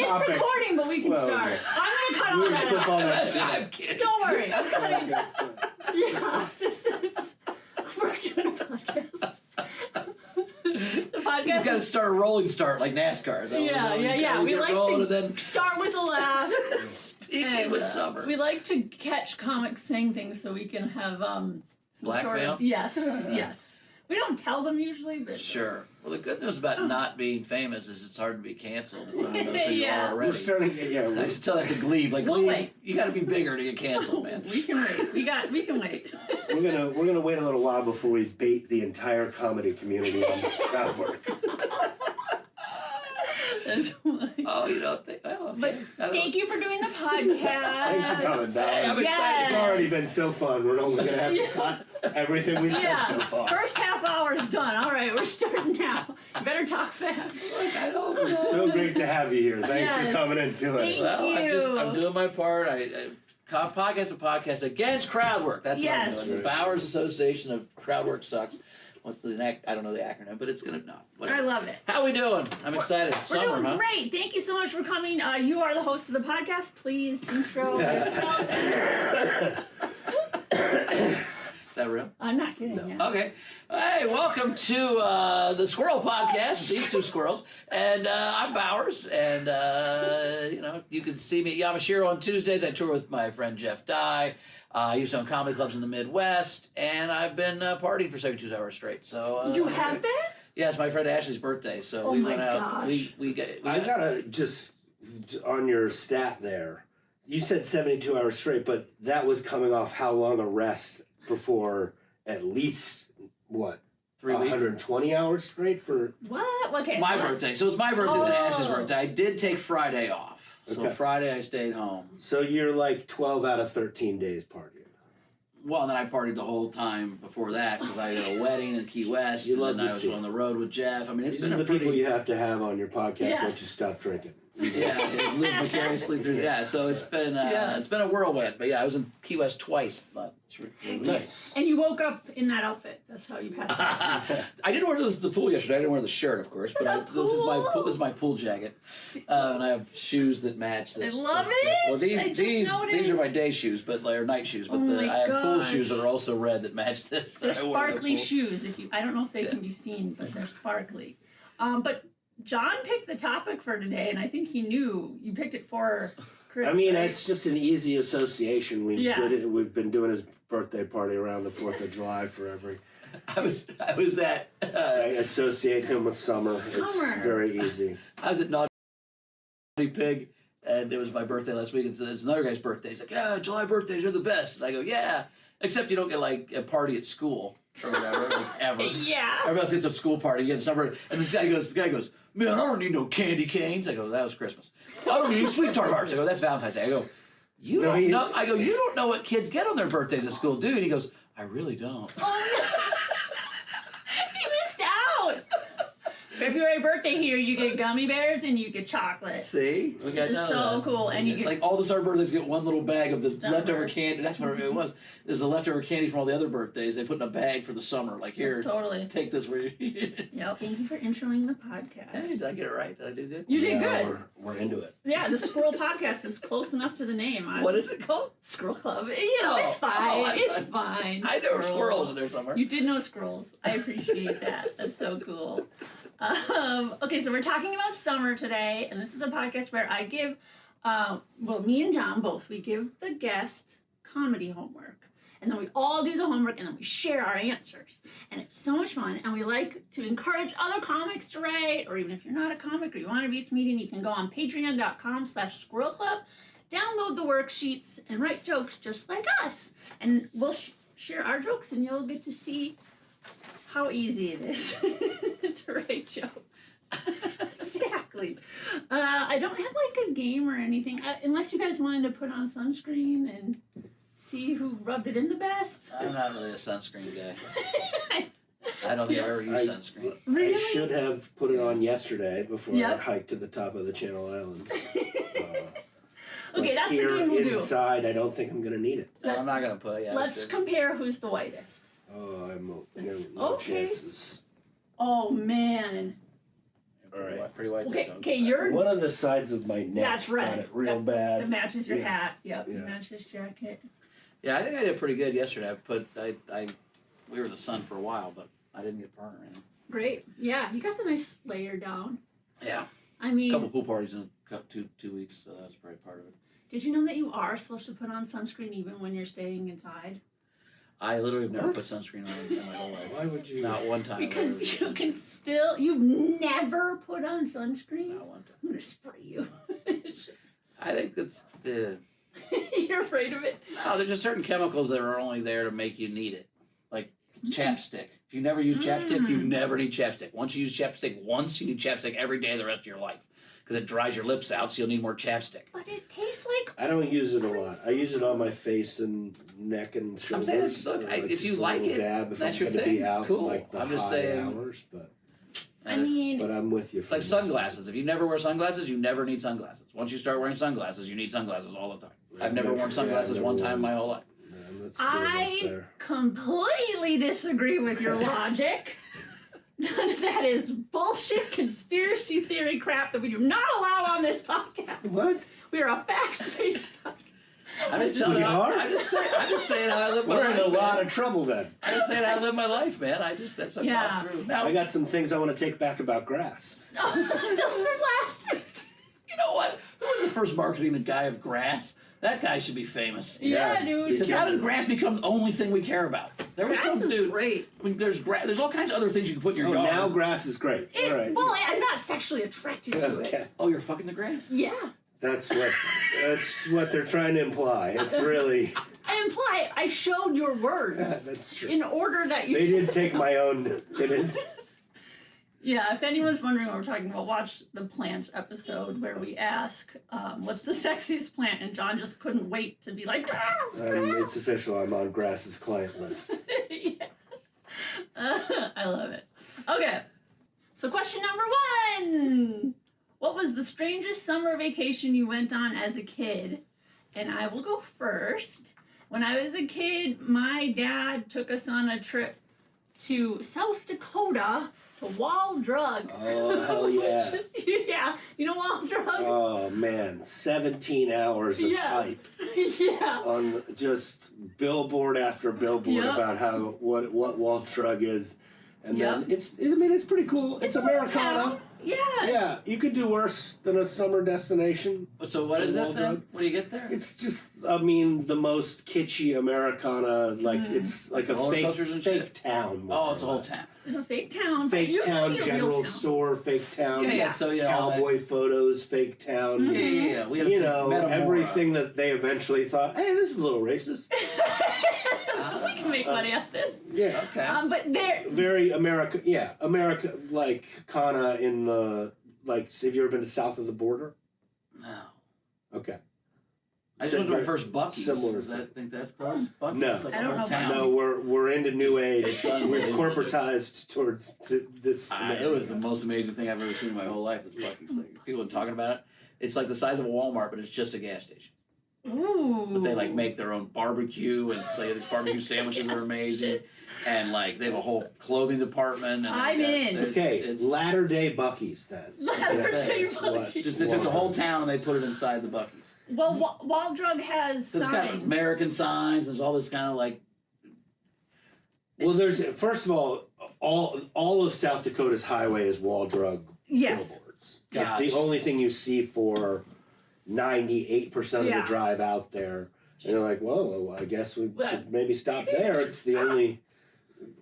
topic. It's recording, but we can start. Okay. I'm going to cut all that out. I'm kidding. Don't worry. I'm cutting. Yeah, this is... We're doing a podcast. The podcast You've got to start a rolling start like NASCAR. Is that what Yeah. We like to to start with a laugh. Speaking with summer. We like to catch comics saying things so we can have some Blackmail? sort of... Yes. We don't tell them usually, but... Sure. Well, the good news about not being famous is it's hard to be canceled. If knows who you are already. We're starting to get, I used to tell that to Glebe. Like, We'll Glebe, wait. you got to be bigger to get canceled, man. We can wait. We can wait. We're gonna wait a little while before we bait the entire comedy community on crowd work. That's why. Oh, you don't think? Oh, okay. But thank you for doing the podcast. Thanks for coming, Val. I'm excited. Yes. It's already been so fun. We're only gonna have to cut everything we've said so far. First half hour is done. All right, we're starting now. You better talk fast. I know. It's so great to have you here. Thanks Yes. for coming into it. Thank Well, I'm you. doing my part. Podcast against crowd work. That's what I'm Yes. doing. The Bowers Association of Crowd Work Sucks. What's the I don't know the acronym, but it's gonna whatever. I love it. How we doing? I'm excited. We're Summer, doing huh? great. Thank you so much for coming. You are the host of the podcast. Please intro yourself. Is that real? I'm not kidding. Yeah. Okay. Hey, welcome to the Squirrel Podcast with these two squirrels. And I'm Bowers. And, you can see me at Yamashiro on Tuesdays. I tour with my friend Jeff Dye. I used to own comedy clubs in the Midwest. And I've been partying for 72 hours straight. So You have been? Yeah, it's my friend Ashley's birthday. So Oh we my went out. gosh. I gotta just, on your stat there, you said 72 hours straight, but that was coming off how long a rest before at least, what? 3 weeks. 120 hours straight for... What? Okay. My birthday. So it's my birthday and Ashley's Oh. birthday. I did take Friday off. So Okay. Friday I stayed home. So you're like 12 out of 13 days partying. Well, and then I partied the whole time before that because I had a wedding in Key West. You and love then to I was see on the road with Jeff. I mean, it's These been are the a pretty... people you have to have on your podcast Yes. once you stop drinking. Yeah, live vicariously through. Yeah, so it's been a whirlwind. But yeah, I was in Key West twice. But it's really Nice. And you woke up in that outfit. That's how you passed it. I didn't wear this to the pool yesterday. I didn't wear the shirt, of course, but this is my pool jacket, and I have shoes that match. I love it. Well, I just these noticed. are my day shoes, but they're night shoes. But Oh my I have pool gosh. shoes that are also red that match this. They're that I wore to the sparkly pool. shoes. I don't know if they can be seen, but they're sparkly. But John picked the topic for today, and I think he knew you picked it for Chris. I mean, right? it's just an easy association. We've been doing his birthday party around the 4th of July for every... I was at I associate him with summer. It's Summer. very easy. I was at Naughty Pig, and it was my birthday last week. It's another guy's birthday. He's like, "Yeah, July birthdays are the best." And I go, "Yeah, except you don't get like a party at school or whatever, like, ever." Yeah. Everybody else gets a school party, you get summer, and the guy goes, "Man, I don't need no candy canes." I go, "That was Christmas." "I don't need sweet tart hearts." I go, "That's Valentine's Day." I go, "You don't know." I go, "You don't know what kids get on their birthdays at school, do you?" And he goes, "I really don't." He missed out. February birthday here, you get gummy bears and you get chocolate. See? We got It's so cool. And you get like all the summer birthdays get one little bag of the Stuffers. leftover candy. That's what it was. There's the leftover candy from all the other birthdays. They put in a bag for the summer. Like, here, totally. take this where you... Yep. Thank you for introing the podcast. Hey, did I get it right? Did I do good? You did good. We're into it. Yeah, the Squirrel Podcast is close enough to the name. What is it called? Squirrel Club. You know, it's fine. It's fine. I know squirrels in there somewhere. You did know squirrels. I appreciate that. That's so cool. Okay, so we're talking about summer today, and this is a podcast where I give, me and John both, we give the guest comedy homework. And then we all do the homework, and then we share our answers. And it's so much fun, and we like to encourage other comics to write, or even if you're not a comic or you want to be a comedian, you can go on patreon.com/Squirrel Club, download the worksheets, and write jokes just like us. And we'll share our jokes, and you'll get to see how easy it is to write jokes. Exactly. I don't have like a game or anything, unless you guys wanted to put on sunscreen and see who rubbed it in the best. I'm not really a sunscreen guy. I don't think I've ever used sunscreen. Really? I should have put it on yesterday before I Yep. hiked to the top of the Channel Islands. Okay, that's the here game we'll do. inside, I don't think I'm going to need it. No, I'm not going to put it. Let's compare who's the whitest. Oh, no Okay. chances. Oh, man. All right. Pretty white Okay, dog. okay, you're One of the sides of my neck That's red. got it real That bad. matches your Yeah. hat. Yep, Yeah. matches his jacket. Yeah, I think I did pretty good yesterday. We were in the sun for a while, but I didn't get burned or anything. Great. Yeah, you got the nice layer down. Yeah. I A mean, couple pool parties in two weeks, so that's probably part of it. did you know that you are supposed to put on sunscreen even when you're staying inside? I literally have never What? put sunscreen on in my whole life. Why would you? Not one time. Because you can still, you've never put on sunscreen? Not one time. I'm going to spray you. It's just, I think that's the. you're afraid of it? No, there's just certain chemicals that are only there to make you need it. Like chapstick. If you never use chapstick, you never need chapstick. Once you use chapstick once, you need chapstick every day the rest of your life. Because it dries your lips out, so you'll need more chapstick. But it tastes like. I don't use it a lot. I use it on my face and neck and I'm shoulders. saying, look, if just you a like little it, dab if that's I'm your gonna thing. Be out Cool. Like the I'm just high saying. hours, but I mean, I'm with you. It's like sunglasses. If you never wear sunglasses, you never need sunglasses. Once you start wearing sunglasses, you need sunglasses all the time. I've never worn sunglasses one time in my whole life. Man, that's two of us I there. completely disagree with your logic. That is bullshit conspiracy theory crap that we do not allow on this podcast. What? We are a fact-based podcast. I'm just telling We you. are? I'm just saying how I live my We're life. in a man. lot of trouble then. I'm just saying how I live my life, man. That's what Yeah. I'm through. Now, I got some things I want to take back about grass. No, those were last week. you know what? Who was the first marketing guy of grass? That guy should be famous. Yeah, dude. Because how did grass become the only thing we care about? There was Grass some is dude. great. I mean, there's all kinds of other things you can put in your Oh, yard. now grass is great. It, All right. Well, I'm not sexually attracted to it. Okay. Oh, you're fucking the grass? Yeah. That's what they're trying to imply. It's really I imply I showed your words that's true. in order that you. They didn't take my own. It is. Yeah, if anyone's wondering what we're talking about, watch the plants episode where we ask, what's the sexiest plant? And John just couldn't wait to be like, grass! It's official. I'm on Grass's client list. Yes. I love it. Okay, so question number 1. What was the strangest summer vacation you went on as a kid? And I will go first. When I was a kid, my dad took us on a trip to South Dakota to Wall Drug. Oh hell yeah! Yeah, you know Wall Drug? Oh man, 17 hours of Yeah. hype Yeah. on just billboard after billboard Yep. about how what Walt Drug is, and Yep. then it's pretty cool. It's a little Americana. town. Yeah. Yeah, you could do worse than a summer destination. So what is Wall it then? Drug? What do you get there? It's just, I mean, the most kitschy Americana. Like it's like a roller fake coasters and fake shit? town. more Oh, it's a or whole less. town. It's a fake town. but it Fake used to town be a general real town. store. Fake town. Yeah. So yeah, all that- Cowboy photos. Fake town. Yeah. We had You a know, Metamora. everything that they eventually thought, hey, this is a little racist. We can make money off this. Yeah. Okay. But there, Very America. Yeah, America, like Kana in the, like, have you ever been to south of the border? No. Okay. I just went to my first Buc-ee's. Similar Does thing. that think that's close? Buc-ee's No. is like I a don't whole know town. No, we're into new age. It's We're unbelievable. corporatized towards this. It was the most amazing thing I've ever seen in my whole life. This Buc-ee's thing. People have been talking about it. It's like the size of a Walmart, but it's just a gas station. ooh. But they like make their own barbecue, and they have these barbecue sandwiches that are amazing. And like they have a whole clothing department. And I'm in. Okay, It's, latter day Buc-ee's then. Latter-day That's what- Buc-ee's. they took the whole town and they put it inside the Buc-ee's. Well, Wall Drug has So it's got signs. American signs. There's all this kind of like. Well, there's first of all of South Dakota's highway is Wall Drug Yes. billboards. Gotcha. It's the only thing you see for 98% of Yeah. the drive out there. And you're like, well, I guess we Well, should maybe stop there. It's the only.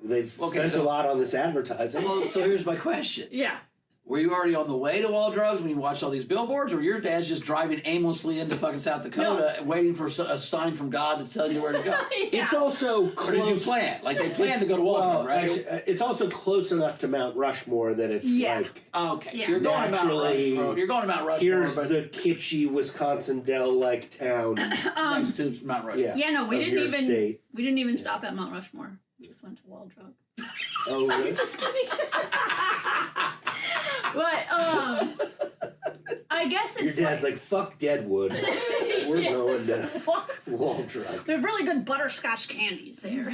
They've Okay, spent so- a lot on this advertising. Well, so here's my question. Yeah. Were you already on the way to Wall Drugs when you watched all these billboards, or your dad's just driving aimlessly into fucking South Dakota, waiting for a sign from God to tell you where to go? Yeah. It's also Or close. did you plan? Like they planned to go to Wall Well, Drug, right? actually, it's also close enough to Mount Rushmore that it's Yeah. like. Oh, okay, Yeah. so you're going to Mount Naturally, Rushmore. You're going to Mount Rushmore, Here's but the kitschy Wisconsin Dell-like town next to Mount Rushmore. yeah, Yeah, no, of your state. we didn't even stop at Mount Rushmore. We just went to Wall Drug. Oh, really? Just kidding. But I guess Your it's dad's like, fuck Deadwood. We're Yeah. going to Fuck. Wall Drug. There's really good butterscotch candies there.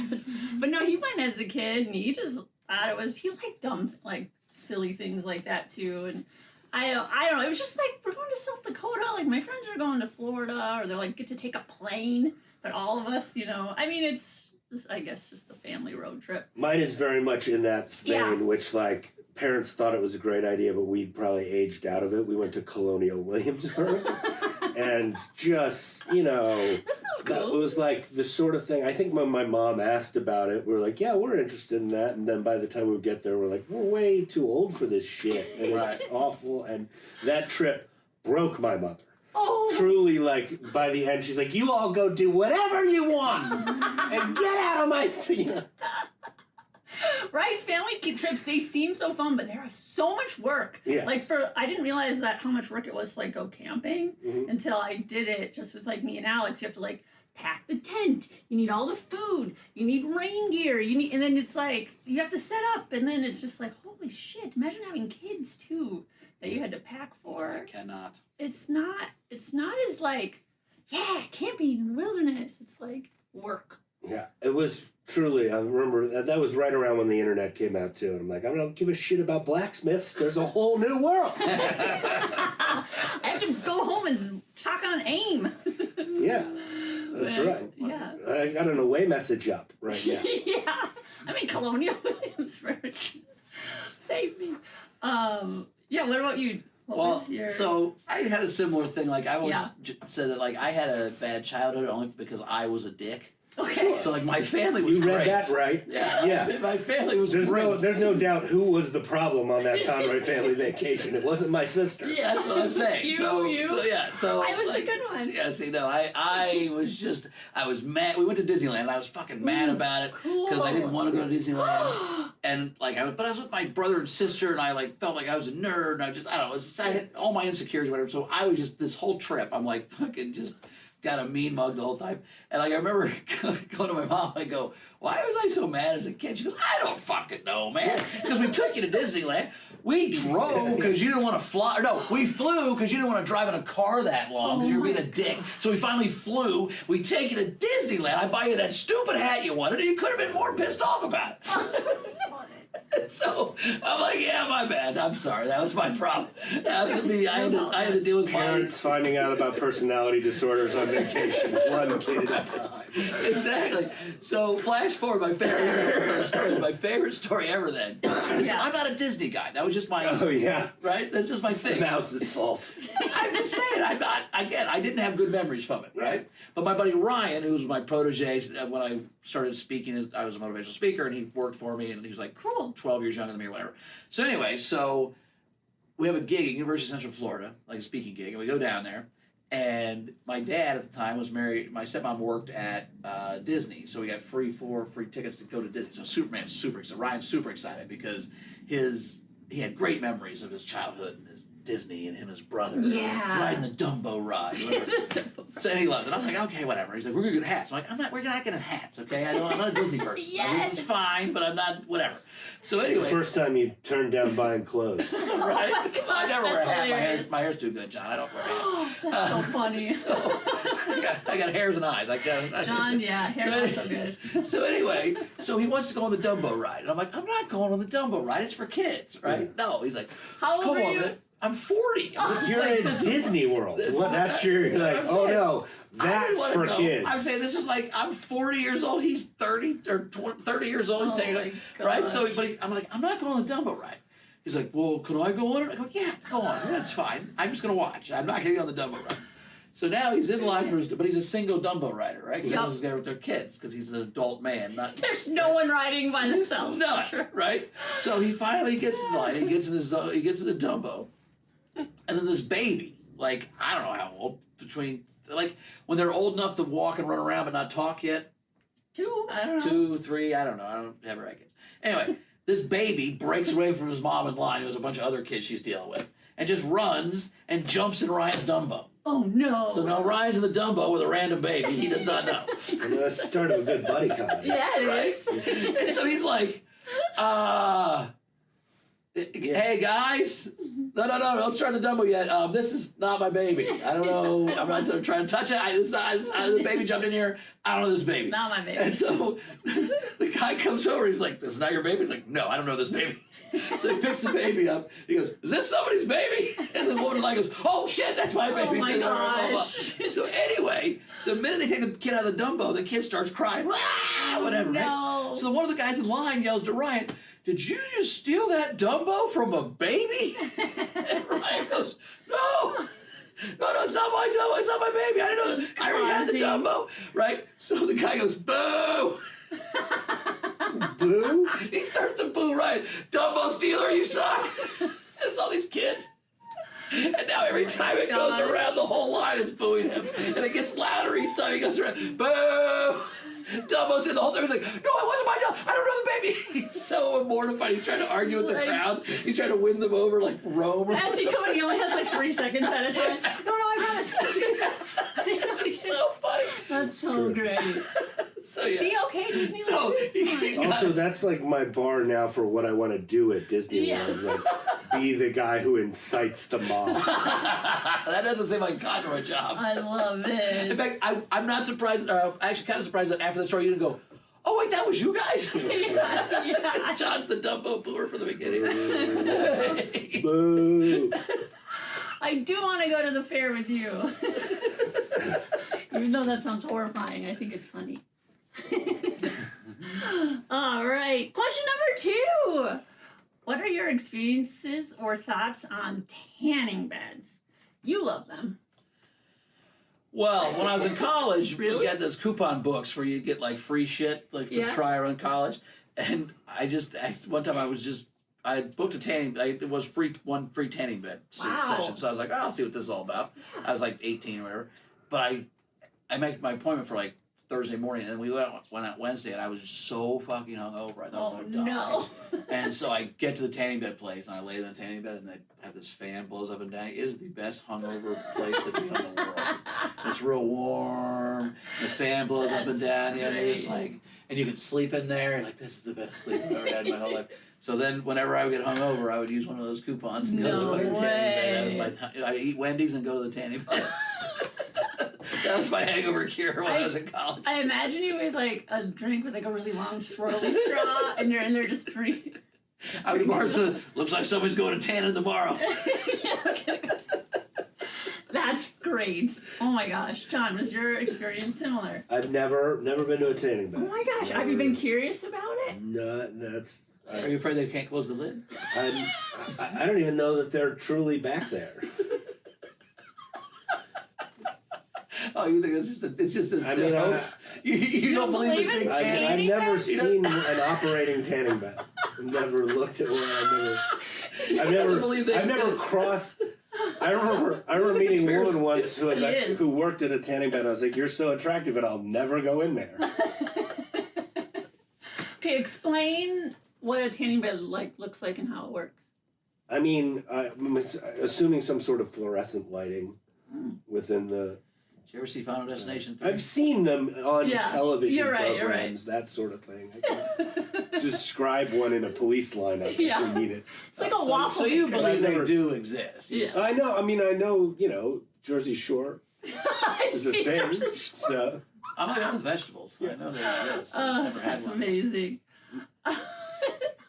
But no, he went as a kid and he just thought it was, he liked dumb, like silly things like that too. And I don't know. It was just like, we're going to South Dakota. Like, my friends are going to Florida, or they're like, get to take a plane. But all of us, I mean, it's just, I guess, just the family road trip. Mine is very much in that vein, which, like, parents thought it was a great idea, but we probably aged out of it. We went to Colonial Williamsburg. And just, That sounds cool. it was like the sort of thing. I think when my mom asked about it, we were like, yeah, we're interested in that. And then by the time we would get there, we're like, we're way too old for this shit. And it's awful. And that trip broke my mother. Oh. Truly, like, by the end, she's like, you all go do whatever you want and get out of my feet. Right, family trips, they seem so fun, but they're so much work. Yes. Like, I didn't realize that how much work it was to, like, go camping until I did it. Just was like me and Alex, you have to, like, pack the tent, you need all the food, you need rain gear, and then it's like, you have to set up, and then it's just like, holy shit, imagine having kids, too, that you had to pack for. I cannot. It's not as, like, yeah, camping in the wilderness. It's like work. Yeah, it was truly, I remember that was right around when the internet came out too. And I'm like, I don't give a shit about blacksmiths. There's a whole new world. I have to go home and talk on AIM. Yeah, that's right. Yeah. I got an away message up right now. Yeah. I'm in Colonial Williamsburg. Save me. Yeah, what about you? What was your... so I had a similar thing. Like, I always said that, like, I had a bad childhood only because I was a dick. Okay. So, like, my family was You read great. that right. Yeah. My family was great. There's no doubt who was the problem on that Conroy family vacation. It wasn't my sister. Yeah, that's what I'm saying. You. So I was like, the good one. Yeah, see, no, I was mad. We went to Disneyland, and I was fucking mad about it because I didn't want to go to Disneyland. And, like, but I was with my brother and sister, and I, like, felt like I was a nerd, and I don't know, I had all my insecurities, whatever. So I was just, this whole trip, I'm like, fucking just got a mean mug the whole time. And, like, I remember going to my mom, I go, why was I so mad as a kid? She goes, I don't fucking know, man. Because we took you to Disneyland. We drove because you didn't want to fly. Or no, we flew because you didn't want to drive in a car that long because you were being a dick. So we finally flew. We take you to Disneyland. I buy you that stupid hat you wanted, and you could have been more pissed off about it. So I'm like, yeah, my bad. I'm sorry. That was my problem. That was me. I had to deal with Parents finding out about personality disorders on vacation, one kid at a time. Exactly. So flash forward, my favorite story ever then. I'm not a Disney guy. That was just my right? That's just my thing. The mouse's fault. I'm just saying, I'm not, again, I didn't have good memories from it, right? But my buddy Ryan, who was my protege when I started speaking, I was a motivational speaker, and he worked for me, and he was like, cool. 12 years younger than me or whatever. So anyway, we have a gig at University of Central Florida, like a speaking gig, and we go down there. And my dad at the time was married. My stepmom worked at Disney, so we got free tickets to go to Disney. So Superman's super excited. Ryan's super excited because he had great memories of his childhood and his Disney and him and his brother riding the Dumbo ride. So and he loved it. I'm like, okay, whatever. He's like, we're gonna get hats. I'm like, we're not getting hats, okay? I'm not a Disney person. Like, this is fine, but I'm not whatever. So anyway, the first time you turned down buying clothes, right? Oh gosh, I never wear a hat. hilarious. My hair's too good, John. I don't wear hats. That's so funny. So I got hairs and eyes. John, hair's not so good. So anyway, so he wants to go on the Dumbo ride, and I'm like, I'm not going on the Dumbo ride. It's for kids, right? No, he's like, how old come are on, you? man. I'm 40. You're in Disney World. That's your, like, oh no, that's for kids. I'm saying this is like, I'm 40 years old. He's 30 or 30 years old. He's saying, like, right? So, I'm like, I'm not going on the Dumbo ride. He's like, well, can I go on it? I go, yeah, go on. That's fine. I'm just going to watch. I'm not getting on the Dumbo ride. So now he's in line but he's a single Dumbo rider, right? Because he wants to go with their kids because he's an adult man. There's no one riding by themselves. No, right? So he finally gets in line. He gets in the Dumbo. And then this baby, like, I don't know how old, between, like, when they're old enough to walk and run around but not talk yet. 2, I don't know. 2, 3, I don't know. I don't have rackets. Anyway, this baby breaks away from his mom in line. There's a bunch of other kids she's dealing with. And just runs and jumps in Ryan's Dumbo. Oh, no. So now Ryan's in the Dumbo with a random baby. He does not know. That's the start of a good buddy comedy. Yeah, it Right? is. And so he's like, Hey guys, no, don't start the Dumbo yet. This is not my baby. I don't know. I'm not trying to touch it. The baby jumped in here. I don't know this baby. Not my baby. And so the guy comes over. He's like, "This is not your baby." He's like, "No, I don't know this baby." So he picks the baby up. He goes, "Is this somebody's baby?" And the woman like goes, "Oh shit, that's my baby." Oh my gosh. So anyway, the minute they take the kid out of the Dumbo, the kid starts crying, whatever. No. Right? So one of the guys in line yells to Ryan, "Did you just steal that Dumbo from a baby?" And Ryan goes, No, it's not my Dumbo. It's not my baby. I didn't know that. I already had the Dumbo." Right? So the guy goes, "Boo." Boo? He starts to boo Ryan. "Dumbo stealer, you suck." And it's all these kids. And now every time it goes around, the whole line is booing him. And it gets louder each time he goes around. Boo! Dumbo's in the whole time. He's like, "No, it wasn't my Dumbo. I don't know the baby." He's so mortified. He's trying to argue with the crowd. He's trying to win them over like Rome. As he comes, he only has like 3 seconds at a time. No, I promise. It's so funny. That's so great. So yeah. See, okay, Disney. So, Also, that's like my bar now for what I want to do at Disney World. Like, be the guy who incites the mob. That doesn't seem like Conroy job. I love it. In fact, I'm not surprised. Actually, kind of surprised that after the story you didn't go, "Oh wait, that was you guys." Yeah. John's the Dumbo booer from the beginning. Boo. I do want to go to the fair with you. Even though that sounds horrifying, I think it's funny. All right. Question number 2. What are your experiences or thoughts on tanning beds? You love them. Well, when I was in college, Really? we had those coupon books where you get like free shit, like to try around college. And one time I booked a tanning. It was one free tanning bed session. So I was like, I'll see what this is all about. I was like 18 or whatever. But I made my appointment for like Thursday morning, and we went out Wednesday, and I was so fucking hungover. I thought I was going to die. No. And so I get to the tanning bed place, and I lay in the tanning bed, and they have this fan blows up and down. It is the best hungover place to be in the world. It's real warm. The fan blows up and down. You know, you're just like, and you can sleep in there. Like, this is the best sleep I've ever had in my whole life. So then, whenever I would get hungover, I would use one of those coupons and go to the fucking tanning bed. I'd eat Wendy's and go to the tanning bed. That was my hangover cure when I was in college. I imagine you with like a drink with like a really long swirly straw, and you're in there just drinking. I mean, Martha, looks like somebody's going to tanning tomorrow. That's great. Oh my gosh. John, was your experience similar? I've never been to a tanning bed. Oh my gosh. Have you been curious about it? No, that's. Are you afraid they can't close the lid? I don't even know that they're truly back there. Oh, you think it's just a hoax? You don't believe in big tanning? I've never seen an operating tanning bed. I've never looked at one. I've never crossed. I remember meeting a woman once who worked at a tanning bed. I was like, "You're so attractive, and I'll never go in there." Okay, explain what a tanning bed looks like and how it works. I mean, I'm assuming some sort of fluorescent lighting within the. Did you ever see Final Destination 3? I've seen them on television programs, right. that sort of thing. I can describe one in a police lineup if we need it. It's like a waffle. So you believe they do exist? Yeah. I know. I mean, I know. Jersey Shore is a thing. So I'm like on the vegetables. Yeah. I know they exist. That's amazing.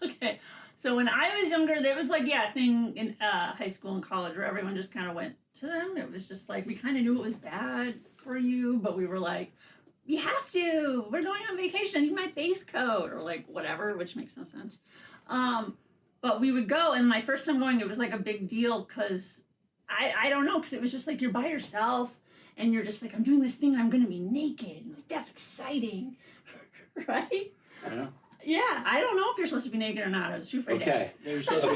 Okay, so when I was younger, there was like a thing in high school and college where everyone just kind of went to them. It was just like we kind of knew it was bad for you, but we were like, we have to. We're going on vacation. I need my base coat or like whatever, which makes no sense. But we would go, and my first time going, it was like a big deal because I don't know, because it was just like you're by yourself, and you're just like, I'm doing this thing, and I'm going to be naked. And like that's exciting, right? Yeah. Yeah, I don't know if you're supposed to be naked or not. I was too afraid. Okay. You're supposed to I'm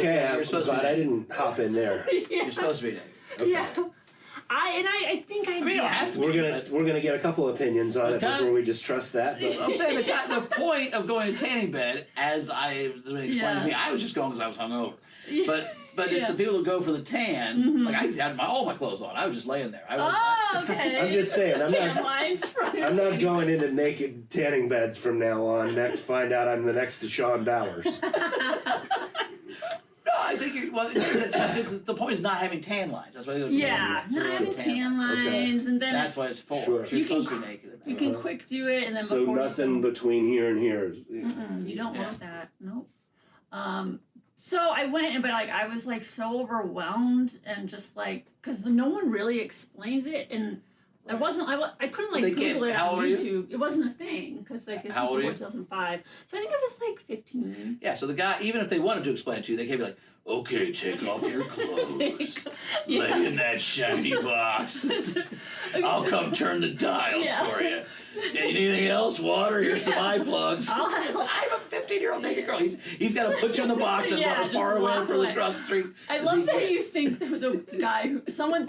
glad I didn't hop in there. You're supposed to be naked. Okay. Yeah. I think I. I mean, you don't have to. We're gonna get a couple opinions on it before we just trust that. But I'm saying the point of going to tanning bed, as I was explained to me, I was just going because I was hungover. But if the people who go for the tan, like I had all my clothes on, I was just laying there. Okay. I'm just saying, I'm not going into into naked tanning beds from now on. Find out I'm the next Deshaun Bowers. No, I think the point is not having tan lines. That's why they go not having tan lines, and then that's why it's full. Sure. You're supposed to be naked in that. You can quick do it, and then so before nothing between here and here. you don't want that. Nope. So I went, but like I was like so overwhelmed and just like because no one really explains it, and I couldn't like Google it on YouTube. It wasn't a thing because like this was before 2005. So I think I was like 15. Yeah. So the guy, even if they wanted to explain it to you, they could be like, "Okay, take off your clothes, lay in that shiny box. I'll come turn the dials for you. Need anything else? Water? Here's some eye plugs." I'm a 15-year-old naked girl. He's got to put you in the box and run far away from across the street. I love that you think the guy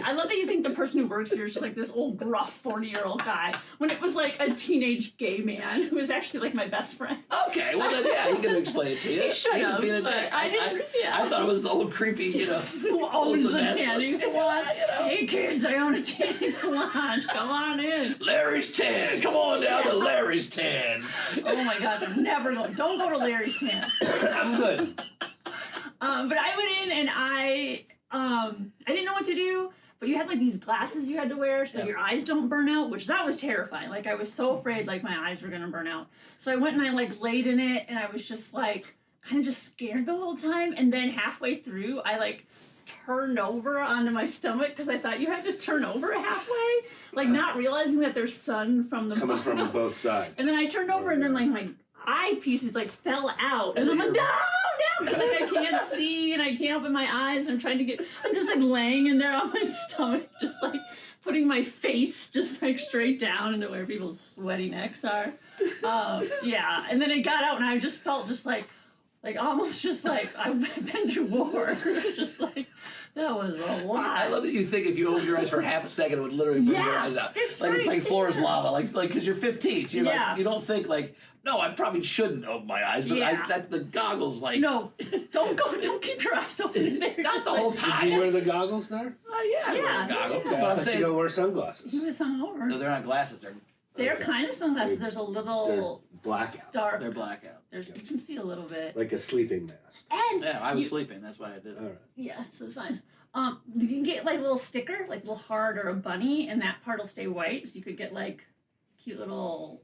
I love that you think the person who works here is like this old gruff 40-year-old guy when it was like a teenage gay man who was actually like my best friend. Okay, well then he could have explained it to you. He should have. Being a dick. I thought it was the old creepy, who owns the tanning salon. Hey kids, I own a tanning salon. Come on in. Larry's Tan. Come on down to Larry's Tan. Oh my God, I'm never going. Don't go to Larry's Tan. I'm good. But I went in and I didn't know what to do. But you had like these glasses you had to wear so your eyes don't burn out, which that was terrifying. Like I was so afraid like my eyes were gonna burn out. So I went and I like laid in it and I was just like kind of just scared the whole time. And then halfway through, I like turned over onto my stomach because I thought you had to turn over halfway, like not realizing that there's sun from the coming bottom. from both sides. And then I turned over and then like my eye pieces like fell out, and I'm like no, because like I can't see and I can't open my eyes. And I'm just like laying in there on my stomach, just like putting my face just like straight down into where people's sweaty necks are. Yeah, and then it got out and I just felt just like almost just like I've been through war. Just like that was a lot. I love that you think if you open your eyes for half a second, it would literally burn your eyes out. It's like floor is lava, like because you're 15, so you're like you don't think like no, I probably shouldn't open my eyes, but the goggles like no, don't keep your eyes open there. Not the whole time. Did you wear the goggles there? I wear goggles, Yeah, but I'm saying you don't wear sunglasses. He was hungover. no, they're not glasses. They're kind of sunglasses. There's a little blackout. dark. They're blackout. You can see a little bit. Like a sleeping mask. And yeah, I was sleeping. That's why I did it. All right. Yeah, so it's fine. You can get like a little sticker, like a little heart or a bunny, and that part will stay white. So you could get like cute little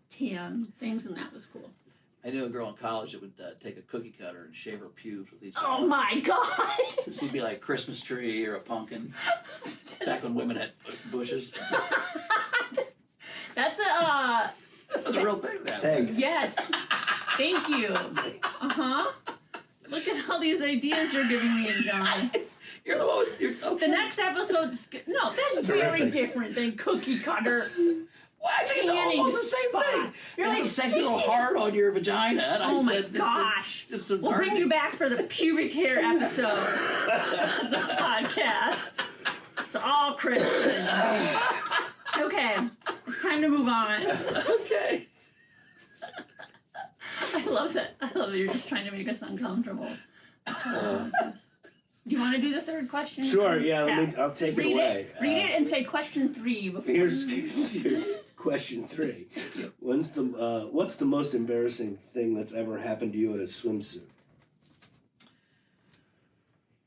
tan things, and that was cool. I knew a girl in college that would take a cookie cutter and shave her pubes with each Oh other. my God! So she'd be like a Christmas tree or a pumpkin. Back when women had bushes. That's That was a real thing. Thanks. Yes. Thank you. Look at all these ideas you're giving me, John. You're the one. Okay. The next episode's that's very different than cookie cutter. Well, I think it's almost the same thing. You're like a sexy little heart on your vagina, and oh I my said, gosh! Just some we'll bring you back for the pubic hair episode of the podcast. It's all Christian. Okay, it's time to move on. Okay. I love it. You're just trying to make us uncomfortable. Do you want to do the third question? Sure, yeah, I'll take it away. Read it and say question 3 before. Here's question 3. What's the most embarrassing thing that's ever happened to you in a swimsuit?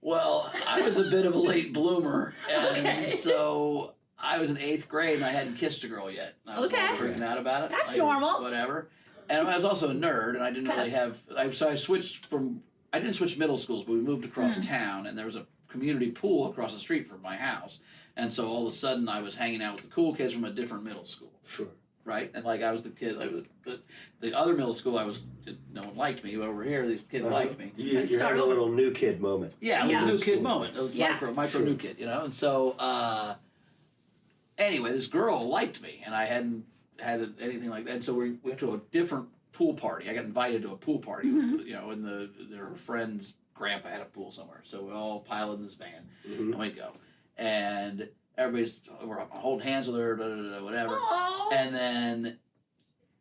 Well, I was a bit of a late bloomer, and so I was in 8th grade and I hadn't kissed a girl yet. And I was all freaking out about it. That's normal. Whatever. And I was also a nerd, and I didn't really have. So I switched from. I didn't switch middle schools, but we moved across town, and there was a community pool across the street from my house. And so all of a sudden, I was hanging out with the cool kids from a different middle school. Sure. Right? And like I was the kid, the other middle school, no one liked me. But over here, these kids liked me. You had a little new kid moment. Yeah, a little new kid moment. It was micro new kid, And so, anyway, this girl liked me, and I hadn't had anything like that. And so we went to a different pool party. I got invited to a pool party, and her friend's grandpa had a pool somewhere. So we all pile in this van, and we go. And we're holding hands with her, whatever. Aww. And then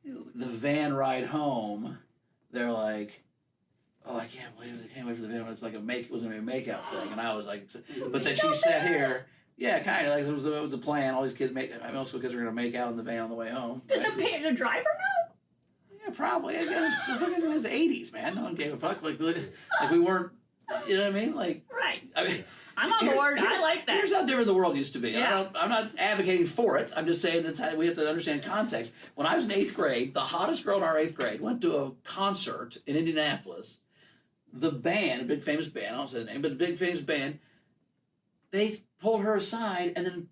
the van ride home, they're like, "Oh, I can't wait for the van." It's like it was gonna be a makeout thing, and I was like, but then she sat here. Yeah, kind of like it was the plan. All these kids middle school kids were gonna make out in the van on the way home. Did the driver know? Yeah, probably. I guess it was the 80s, man. No one gave a fuck. Like we weren't. You know what I mean? Like, Right. I mean, I'm on board. I like that. Here's how different the world used to be. Yeah. I'm not advocating for it. I'm just saying that we have to understand context. When I was in 8th grade, the hottest girl in our 8th grade went to a concert in Indianapolis. The band, a big famous band, I won't say the name, but a big famous band, they pulled her aside and then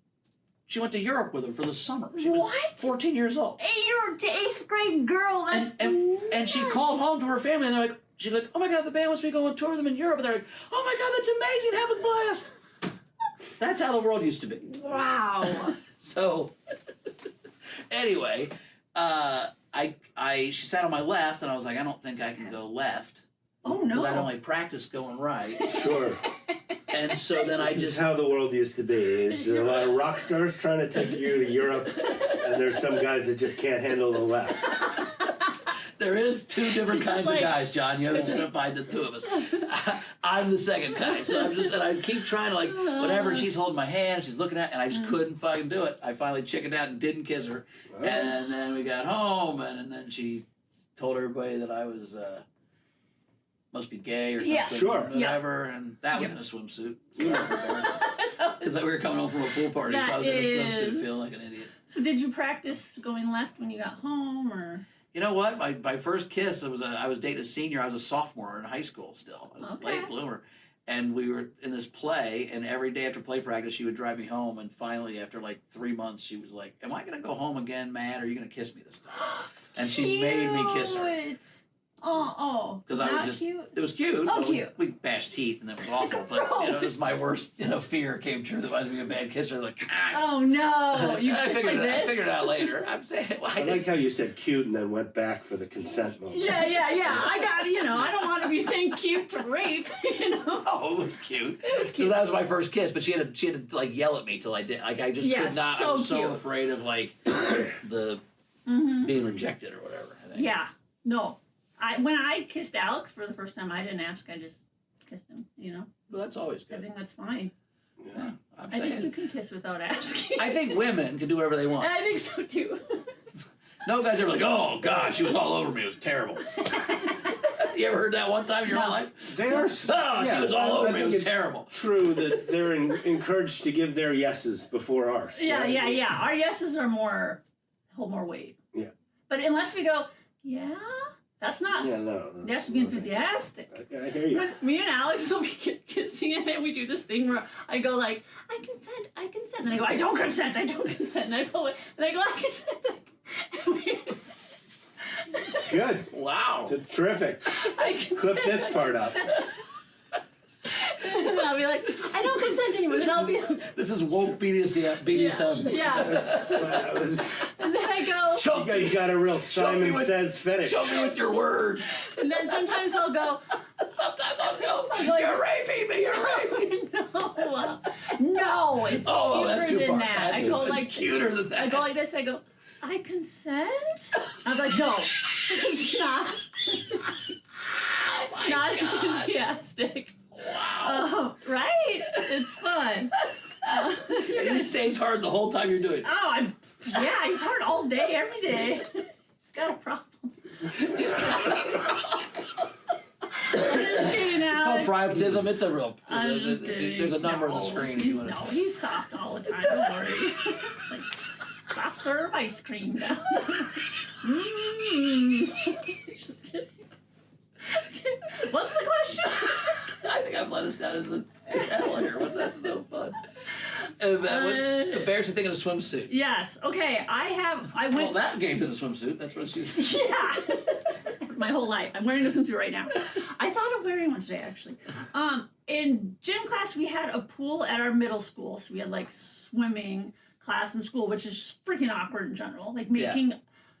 she went to Europe with them for the summer. She was 14 years old. You're an 8th grade girl. That's and she called home to her family and they're like, she's like, oh my God, the band wants me to go on tour with them in Europe. And they're like, oh my God, that's amazing, have a blast. That's how the world used to be. Wow. So, anyway, she sat on my left and I was like, I don't think I can go left. Oh no. Because I'd only practiced going right. Sure. And so then This is how the world used to be. There's a lot of rock stars trying to take you to Europe, and there's some guys that just can't handle the left. There is two different kinds like, of guys, John. You have identified the two of us. I'm the second kind. So and I keep trying to like, whatever, and she's holding my hand, she's looking at, and I just couldn't fucking do it. I finally chickened out and didn't kiss her. And then we got home, and then she told everybody that I was, must be gay or something. Yeah. Sure. Whatever, and that was in a swimsuit. Because we were coming home from a pool party, so I was in a swimsuit feeling like an idiot. So did you practice going left when you got home, or? You know what? My first kiss, I was dating a senior. I was a sophomore in high school still. I was a late bloomer. And we were in this play, and every day after play practice, she would drive me home. And finally, after like 3 months, she was like, am I going to go home again, Matt, or are you going to kiss me this time? And she made me kiss her. Because I was just, cute. it was cute. Oh, but cute. We bashed teeth, and it was awful. But it was my worst, fear came true that I was being a bad kisser. Like, oh no, you I kissed figured like this? I figured it out later. I'm saying, well, I like how you said cute and then went back for the consent moment. Yeah. I got, I don't want to be saying cute to rape, Oh, it was cute. It was cute. So that was my first kiss, but she had to like yell at me till I did. Like I just could not. So I was cute. so afraid of like the being rejected or whatever. I think. Yeah, no. When I kissed Alex for the first time, I didn't ask. I just kissed him. Well, that's always I good. think that's fine. Yeah, I'm I saying. think you can kiss without asking. I think women can do whatever they want. I think so too. No guys ever like, oh God, she was all over me. It was terrible. You ever heard that one time in your whole life? They are. She was all over me. It was terrible. True that they're encouraged to give their yeses before ours. Yeah, right? yeah. Our yeses are hold more weight. Yeah. But unless we go, yeah, that's not. Yeah, no. You have to be enthusiastic. I hear you. When me and Alex will be kissing and we do this thing where I go like, I consent, and I go, I don't consent, and I pull it, and I go, I consent. Good. Wow. Terrific. I consent. Clip this part up. And I'll be like, I don't consent anymore. And I'll be This is woke BDSM. yeah. And then I go, You got a real Simon with- Says fetish. Show me with your words. and then sometimes I'll go, Sometimes I'll go, like- you're raping me, you're raping me. no, it's Oh, that's cuter too than far. that. I go It's like, cuter than that. I go like this. I go, I consent. I'm like, no, it's not. Oh my Not God. enthusiastic. Wow. Right? It's fun. And he stays hard the whole time you're doing it. He's hard all day, every day. He's got a problem. It's called priapism. It's a real. There's a number on the screen. He's soft all the time. Don't worry. It's like soft serve ice cream now. Just kidding. What's the question? I think I've let us down into the hell here. That's so fun. What's embarrassing thing in a swimsuit? Yes. Okay. I went. Well, that game's in a swimsuit. That's what she's. Yeah. My whole life. I'm wearing a swimsuit right now. I thought of wearing one today, actually. In gym class, we had a pool at our middle school, so we had like swimming class in school, which is just freaking awkward in general. Like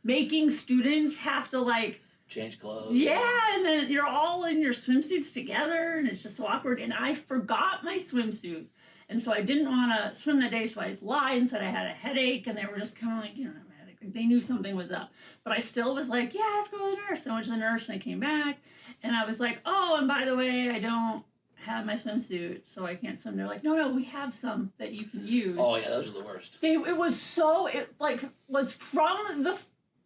making students have to like Change clothes. Yeah, and then you're all in your swimsuits together, and it's just so awkward. And I forgot my swimsuit, and so I didn't want to swim that day. So I lied and said I had a headache, and they were just kind of like, I have a headache. Like, they knew something was up, but I still was like, yeah, I have to go to the nurse. So I went to the nurse, and they came back, and I was like, oh, and by the way, I don't have my swimsuit, so I can't swim. They're like, no, we have some that you can use. Oh yeah, those are the worst. It was from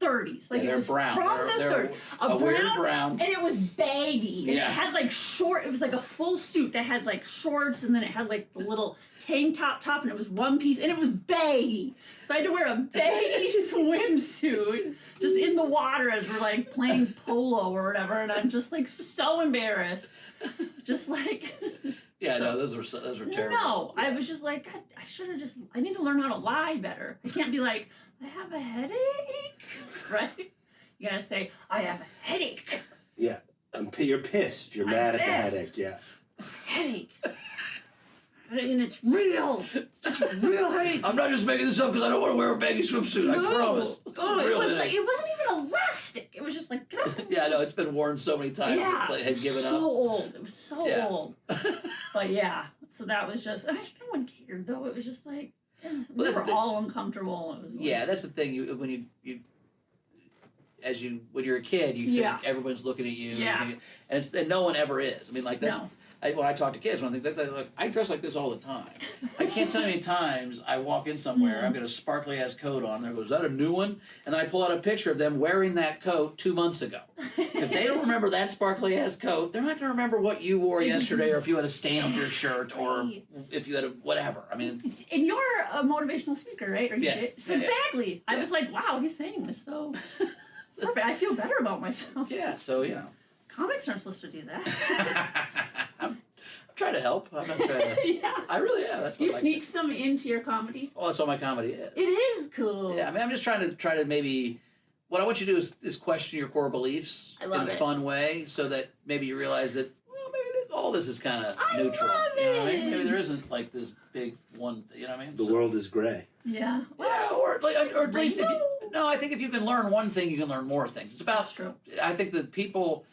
30s. Like they're it was brown. from the They're 30s. a weird brown. And it was baggy. And Yeah. it had like it was like a full suit that had like shorts and then it had like the little tank top and it was one piece and it was baggy. So I had to wear a baggy swimsuit just in the water as we're like playing polo or whatever. And I'm just like so embarrassed. Just like. Yeah, no, those were terrible. No, I was just like, I need to learn how to lie better. I can't be like, I have a headache, right? You gotta say, I have a headache. Yeah, you're pissed. You're mad at the headache. Yeah. Headache. And it's real. It's a real headache. I'm not just making this up because I don't want to wear a baggy swimsuit. I promise. It's a real headache. It wasn't even elastic. It was just like. Yeah, no, it's been worn so many times. Yeah, it had given so up. old. It was so old. But yeah, so that was just. No one cared though. It was just like. We were all uncomfortable. It was Yeah, that's the thing. When you're a kid, you think everyone's looking at you. Yeah. And no one ever is. I mean, like that's. No. When I talk to kids, one of the things like I dress like this all the time. I can't tell you how many times I walk in somewhere, I've got a sparkly ass coat on. There goes, is that a new one? And then I pull out a picture of them wearing that coat 2 months ago. If they don't remember that sparkly ass coat, they're not going to remember what you wore yesterday, or if you had a stain on your shirt, or if you had a whatever. I mean, and you're a motivational speaker, right? Or you Yeah. did? So exactly. I was like, wow, he's saying this so perfect. I feel better about myself. Yeah. So Comics aren't supposed to do that. I'm trying to help. I'm not trying to. Yeah. I really am. That's Do you what sneak some into your comedy? Oh, that's what my comedy is. It is cool. Yeah, I mean, I'm just trying to maybe. What I want you to do is question your core beliefs in a fun way, so that maybe you realize that maybe all this is kind of neutral. Love you know what I it. mean? Maybe there isn't like this big one. You know what I mean? The world is gray. Yeah. Yeah, or at least I think if you can learn one thing, you can learn more things. It's about. That's true. I think that people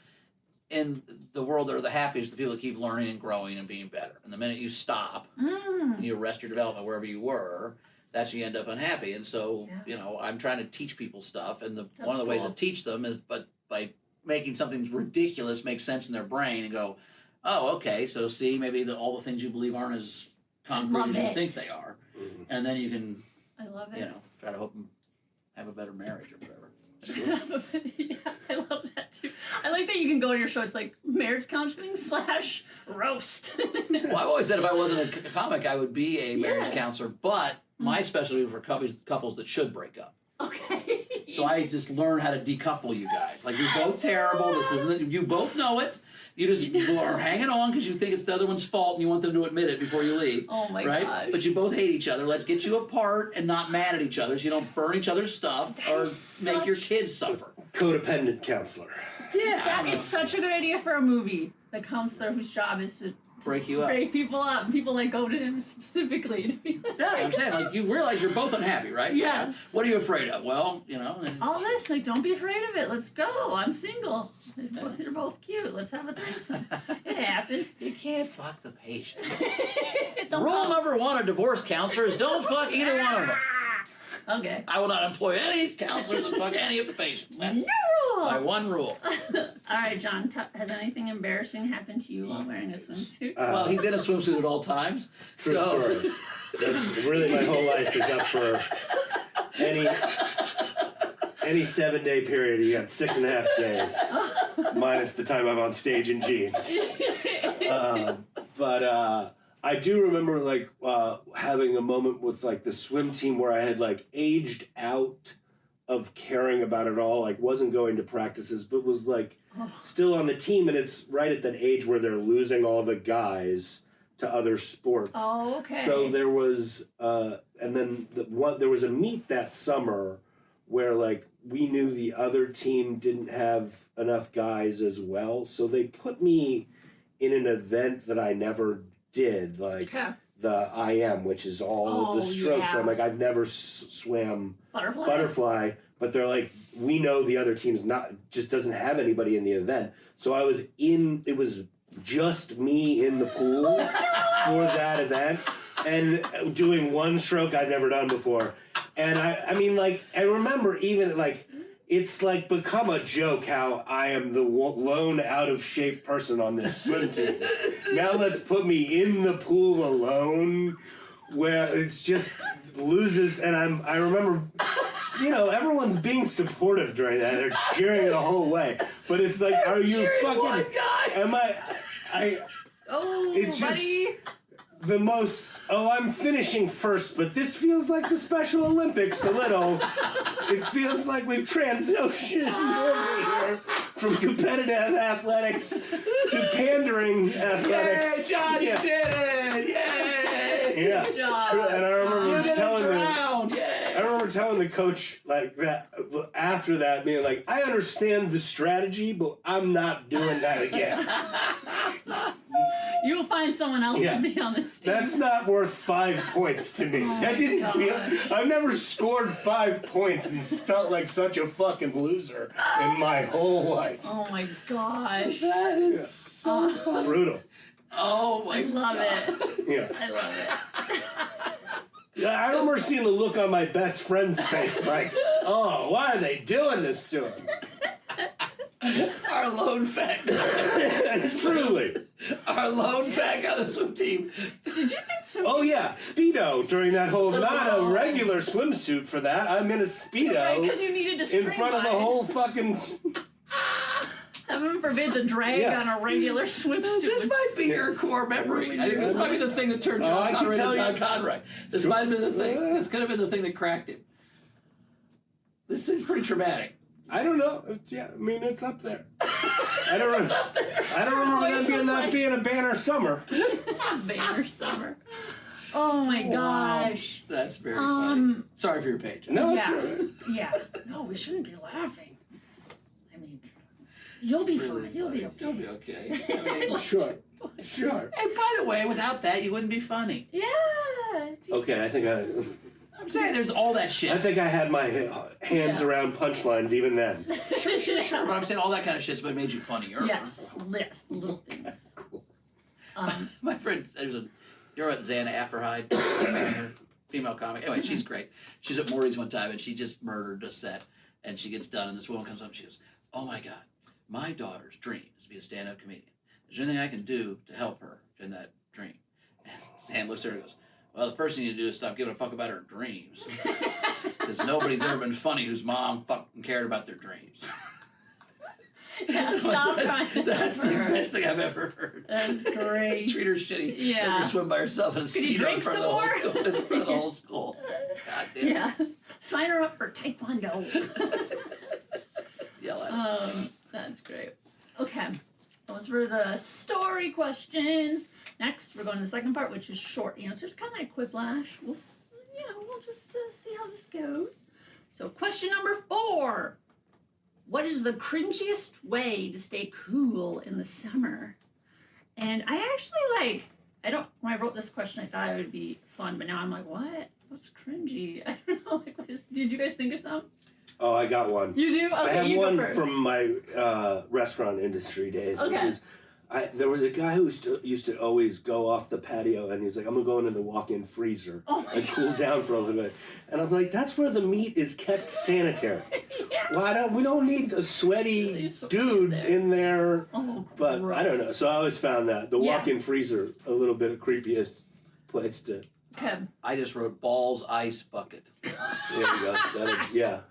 in the world that are the happiest, the people that keep learning and growing and being better. And the minute you stop, and you arrest your development wherever you were, that's when you end up unhappy. And so, I'm trying to teach people stuff, and one of the ways to teach them is by making something ridiculous make sense in their brain and go, oh, okay, so see, maybe all the things you believe aren't as concrete as you think they are. Mm-hmm. And then you can, I love it. Try to hope them have a better marriage or whatever. Yeah, I love that too. I like that you can go to your show. It's like marriage counseling / roast. Well, I've always said if I wasn't a comic, I would be a marriage counselor. But my specialty for couples that should break up. Okay. So I just learn how to decouple you guys. Like, you're both terrible. This isn't. You both know it. You are hanging on because you think it's the other one's fault and you want them to admit it before you leave. Oh my right? gosh. But you both hate each other. Let's get you apart and not mad at each other so you don't burn each other's stuff or make your kids suffer. Codependent counselor. Yeah. That is such a good idea for a movie. The counselor whose job is to break you up. Break people up. And people go to him specifically to be like, yeah, I'm saying, you realize you're both unhappy, right? Yes. What are you afraid of? Well, all this, don't be afraid of it. Let's go. I'm single. They're both cute. Let's have a threesome. It happens. You can't fuck the patients. Rule number 1 of divorce counselors: don't fuck either one of them. Okay. I will not employ any counselors and fuck any of the patients. That's my one rule. All right, John, has anything embarrassing happened to you while wearing a swimsuit? Well, he's in a swimsuit at all times. True story. That's really my whole life is up for any 7-day period. You got 6.5 days, minus the time I'm on stage in jeans. But I do remember having a moment with the swim team where I had aged out of caring about it all, wasn't going to practices, but was still on the team, and it's right at that age where they're losing all the guys to other sports. Oh, okay. So there was, and then there was a meet that summer where we knew the other team didn't have enough guys as well, so they put me in an event that I never did, the IM, which is all the strokes. Yeah. So I've never swam butterfly, but they're we know the other team's just doesn't have anybody in the event. So it was just me in the pool for that event and doing one stroke I've never done before. And I remember even it's become a joke how I am the lone out of shape person on this swim team. Now let's put me in the pool alone where it's just loses. And I remember everyone's being supportive during that. They're cheering the whole way. But it's like, are you fucking... One guy. Am Oh, it's buddy. the most, I'm finishing first, but this feels like the Special Olympics a little. It feels like we've transitioned over here from competitive athletics to pandering athletics. Yay, John, you did it! Yay! Yeah. Good job. And I remember I remember telling the coach like that after that, being like, I understand the strategy, but I'm not doing that again. You will find someone else to be on this team. That's not worth 5 points to me. That didn't feel. I've never scored 5 points and felt like such a fucking loser in my whole life. Oh my gosh. That is so funny. Brutal. Oh my I love God. it. Yeah. I love it. Yeah, I remember seeing the look on my best friend's face, like, oh, why are they doing this to him? Our lone fat guy. That's truly. Our lone fat guy on the swim team. Did you think so? Oh yeah, Speedo during that whole, not a regular swimsuit for that. I'm in a Speedo Because you needed to in front of the whole fucking. Heaven forbid the drag on a regular swimsuit. This might be your core memory. I think this might be the thing that turned John Conroy into John Conroy. This might have been the thing. This could have been the thing that cracked him. This seems pretty traumatic. I don't know. Yeah, I mean it's up there. I don't remember. I don't remember that being a banner summer. Banner summer. Oh my gosh. That's very funny. Sorry for your page. No, it's Yeah. all right. Yeah. No, we shouldn't be laughing. I mean, you'll be fine. You'll be okay. You'll be okay. I mean, Sure. and by the way, without that, you wouldn't be funny. Yeah. Okay, I think I'm saying there's all that shit. I had my hands around punchlines even then. Sure, but I'm saying all that kind of shit's what made you funnier. Yes, little things. Cool. My friend, you're at Xana Afterhide, female comic. Anyway, she's great. She's at Maury's one time, and she just murdered a set. And she gets done, and this woman comes up, and she goes, "Oh my God, my daughter's dream is to be a stand-up comedian. Is there anything I can do to help her in that dream?" And Sam looks at her and goes, "Well, the first thing you do is stop giving a fuck about her dreams. Because nobody's ever been funny whose mom fucking cared about their dreams." Yeah, stop trying to That's the help her. best thing I've ever heard. That's great. Treat her shitty. Yeah. Let her swim by herself in a Could you speedo in drink front of the some whole more? school. In front of the whole school. God damn. Yeah. Sign her up for Taekwondo. Yell at her. That's great. Okay. Those were the story questions. Next, we're going to the second part, which is short answers, kind of like Quiplash. We'll just see how this goes. So, question number 4. What is the cringiest way to stay cool in the summer? And I actually when I wrote this question, I thought it would be fun, but now I'm like, what? What's cringy? I don't know. Did you guys think of some? Oh, I got one. You do? Okay, I have you one go first. from my restaurant industry days, which Okay. is, there was a guy who used to always go off the patio, and he's like, "I'm gonna go into the walk-in freezer Oh my and cool down for a little bit." And I'm like, "That's where the meat is kept sanitary. Yeah. We don't need a sweaty dude in there." Oh, But gross. I don't know. So I always found that the Yeah. walk-in freezer a little bit of creepiest place to. Okay. I just wrote balls, ice, bucket. There you go. Yeah.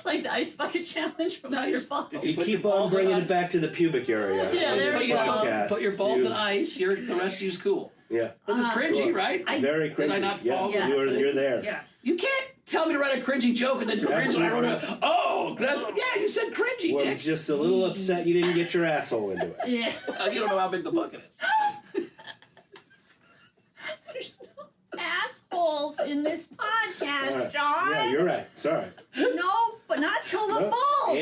Like the ice bucket challenge from No, your you balls. You Put keep your on balls bringing in it back to the pubic area. Yeah, on there this we go. podcast. Put your balls You- in ice. The rest of you's cool. Yeah. But it's cringy, Sure. right? Very cringy. Did I not yeah. follow? Yes. You're there. Yes. You can't tell me to write a cringy joke and then cringe when I wrote a, oh, that's, yeah, you said cringy, Well, dick. just a little upset you didn't get your asshole into it. Yeah. You don't know how big the bucket is. There's no assholes in this podcast, All right. John. Yeah, you're right. Sorry. No, but not till the No, balls.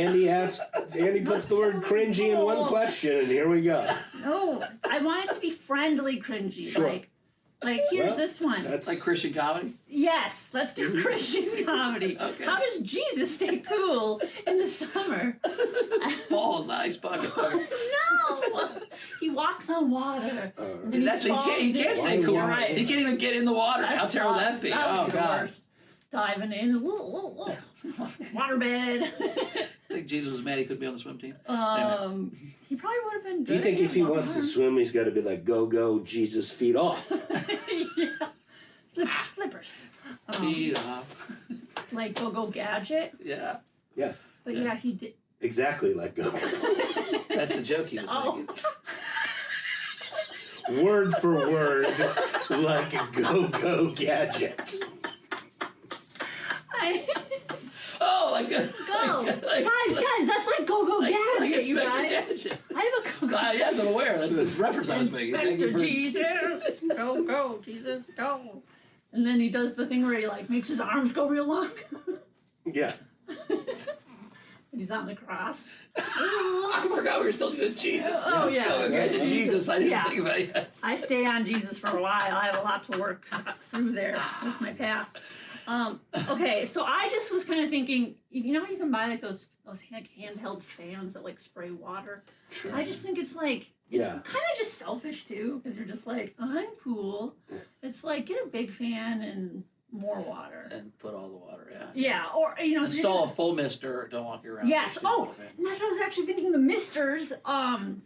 Andy puts the word cringy in one question, and here we go. No, I want it to be friendly cringy. Sure. Like here's Well, this one. That's Like Christian comedy? Yes, let's do Christian comedy. Okay. How does Jesus stay cool in the summer? Balls, ice, bucket. No, he walks on water. and then That's what he can't falls stay in. cool. You're right. He can't even get in the water. How terrible would that be? That would Oh, be the God. worst. Diving in, waterbed. I think Jesus was mad he couldn't be on the swim team. He probably would have been. Do you think if he wants to swim, he's got to be like, "Go, go, Jesus, feet off"? Yeah. Flippers. Feet off. Like Go-Go Gadget. Yeah. Yeah. But yeah, he did. Exactly like Go. That's the joke he was making. Word for word, like a Go-Go Gadget. Like a... Go! Guys, that's like Go-Go Gadget, you guys. Gadget. I have a Go-Go Yes, I'm aware. That's the reference I was making. Thank you for... Jesus! Go, Jesus, go. And then he does the thing where he, like, makes his arms go real long. Yeah. He's on the cross. I forgot we were still doing Jesus. Oh, yeah. Go Gadget Jesus. I didn't think about it. Yes. I stay on Jesus for a while. I have a lot to work through there with my past. Okay, so I just was kind of thinking, you know how you can buy like those handheld fans that like spray water? Sure. I just think it's like, it's kind of just selfish too, because you're just like, I'm cool. It's like, get a big fan and more water. And put all the water, yeah. Yeah, or, you know. Install a full mister, don't walk around. Yes, and that's what I was actually thinking, the misters,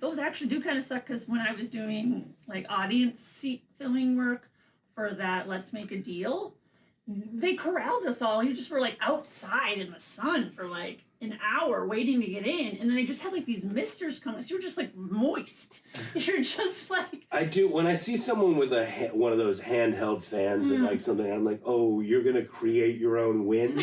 those actually do kind of suck, because when I was doing like audience seat filming work for that Let's Make a Deal, they corralled us all. You just were like outside in the sun for like an hour waiting to get in, and then they just had like these misters coming. So you're just like moist. You're just like. I do when I see someone with one of those handheld fans and like something. I'm like, oh, you're gonna create your own wind.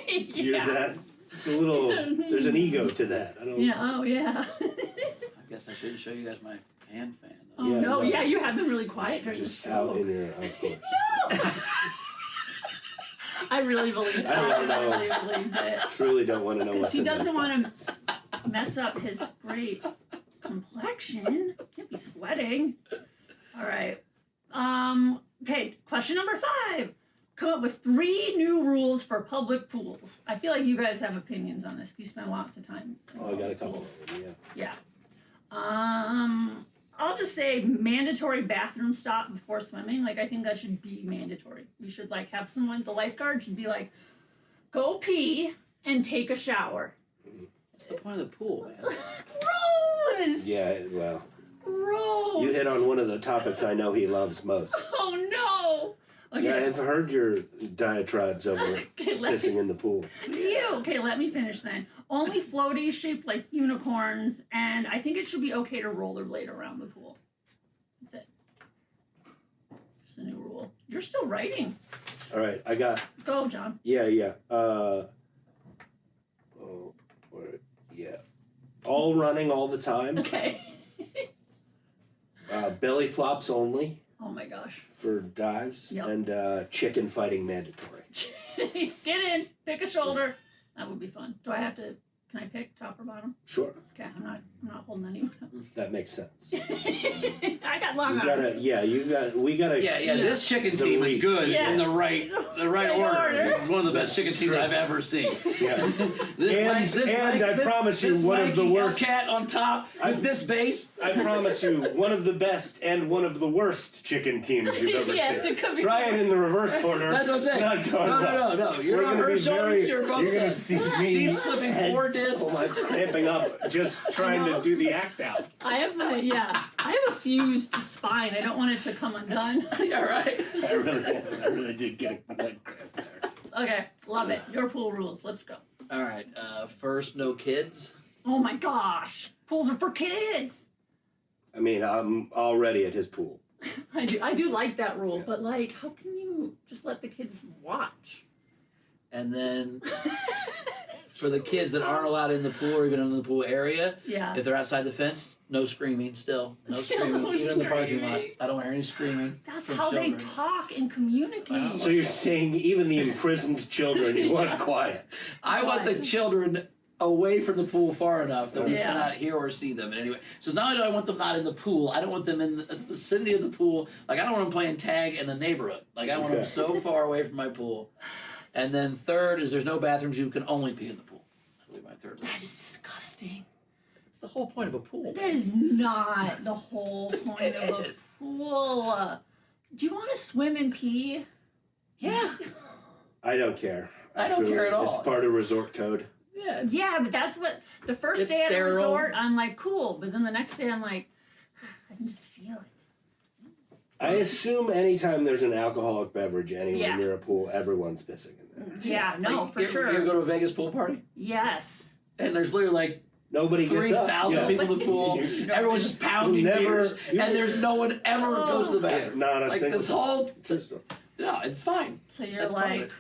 You're that. It's a little. There's an ego to that. I don't. Yeah. Oh yeah. I guess I shouldn't show you guys my hand fan. Though. Oh yeah, no. Yeah, you have been really quiet during the just show. out in your. Of course. No. I really believe it. I really believe it. Truly don't want to know what's he in doesn't those want to mess up his great complexion. Can't be sweating. All right. Okay, question number 5. Come up with 3 new rules for public pools. I feel like you guys have opinions on this. You spend lots of time. Oh, I got a couple of them, yeah. I'll just say mandatory bathroom stop before swimming. Like, I think that should be mandatory. We should, like, have someone, the lifeguard should be like, go pee and take a shower. What's the point of the pool, man? Gross! Yeah, well. Gross! You hit on one of the topics I know he loves most. Oh, no! Okay. Yeah, I've heard your diatribes over pissing in the pool. Ew! Okay, let me finish then. Only floaties shaped like unicorns, and I think it should be okay to rollerblade around the pool. That's it. Just a new rule. You're still writing. All right, I got... Go, John. Yeah. All running all the time. Okay. Belly flops only. Oh my gosh. For dives. Yep. And chicken fighting mandatory. Get in. Pick a shoulder. That would be fun. Do I have to... Can I pick top or bottom? Sure. Okay, I'm not holding anyone up. That makes sense. I got long arms. We gotta. Yeah. This chicken team is good in the right order. This is one of the best chicken teams I've ever seen. Yeah. I promise you, this one of the worst. Cat on top with this base. I promise you, one of the best and one of the worst chicken teams you've ever seen. It could be. Try it in the reverse order. That's what I'm saying. It's not going well. No. You're on her shoulders. You're both. You're gonna see me. She's slipping 4 discs. Oh my, cramping up, just trying to do the act out. I have a fused spine. I don't want it to come undone. Yeah, right. I really did get a leg cramp there. Okay, love it. Your pool rules. Let's go. All right. First, no kids. Oh my gosh, pools are for kids. I mean, I'm already at his pool. I do like that rule, but like, how can you just let the kids watch? And then for the kids that aren't allowed in the pool or even in the pool area, if they're outside the fence, no screaming still. No screaming, even in the parking lot. I don't want any screaming. That's how they talk and communicate. Wow. So you're saying even the imprisoned children, you want quiet? I want the children away from the pool far enough that we cannot hear or see them in any way. So not only do I want them not in the pool, I don't want them in the vicinity of the pool. Like, I don't want them playing tag in the neighborhood. Like, I want them so far away from my pool. And then third is there's no bathrooms. You can only pee in the pool. That'll be my third one. That is disgusting. It's the whole point of a pool. That is not the whole point of a pool. Do you want to swim and pee? Yeah. I don't care. I don't care at all. It's part of resort code. Yeah, but that's what, the first day at the resort, I'm like, cool. But then the next day, I'm like, I can just feel it. I assume anytime there's an alcoholic beverage anywhere Yeah. near a pool, everyone's pissing in there. Yeah, no, Like, for you sure. ever go to a Vegas pool party? Yes. And there's literally like Nobody gets up. 3,000 people in the pool. Everyone's just pounding beers, and there's no one ever goes to the bathroom. Not a like single this time. whole. True story. No, it's fine. So you're That's part of like,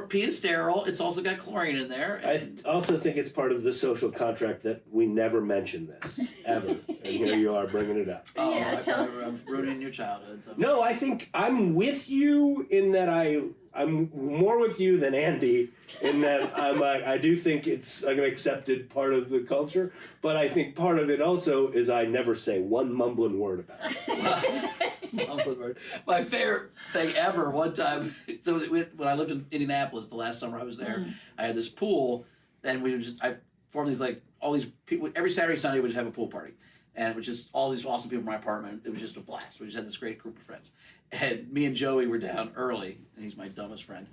it. Pee is sterile. It's also got chlorine in there. I also think it's part of the social contract that we never mention this ever, and here Yeah. you are bringing it up. Oh, Yeah, I'm ruining your childhood. So. No, I think I'm with you in that I'm more with you than Andy in that I do think it's an accepted part of the culture, but I think part of it also is I never say one mumbling word about it. My favorite thing ever, one time, so when I lived in Indianapolis, the last summer I was there, I had this pool, and I formed these, like, all these people, every Saturday, Sunday, we would have a pool party. And it was just all these awesome people in my apartment. It was just a blast. We just had this great group of friends. And me and Joey were down early, and he's my dumbest friend.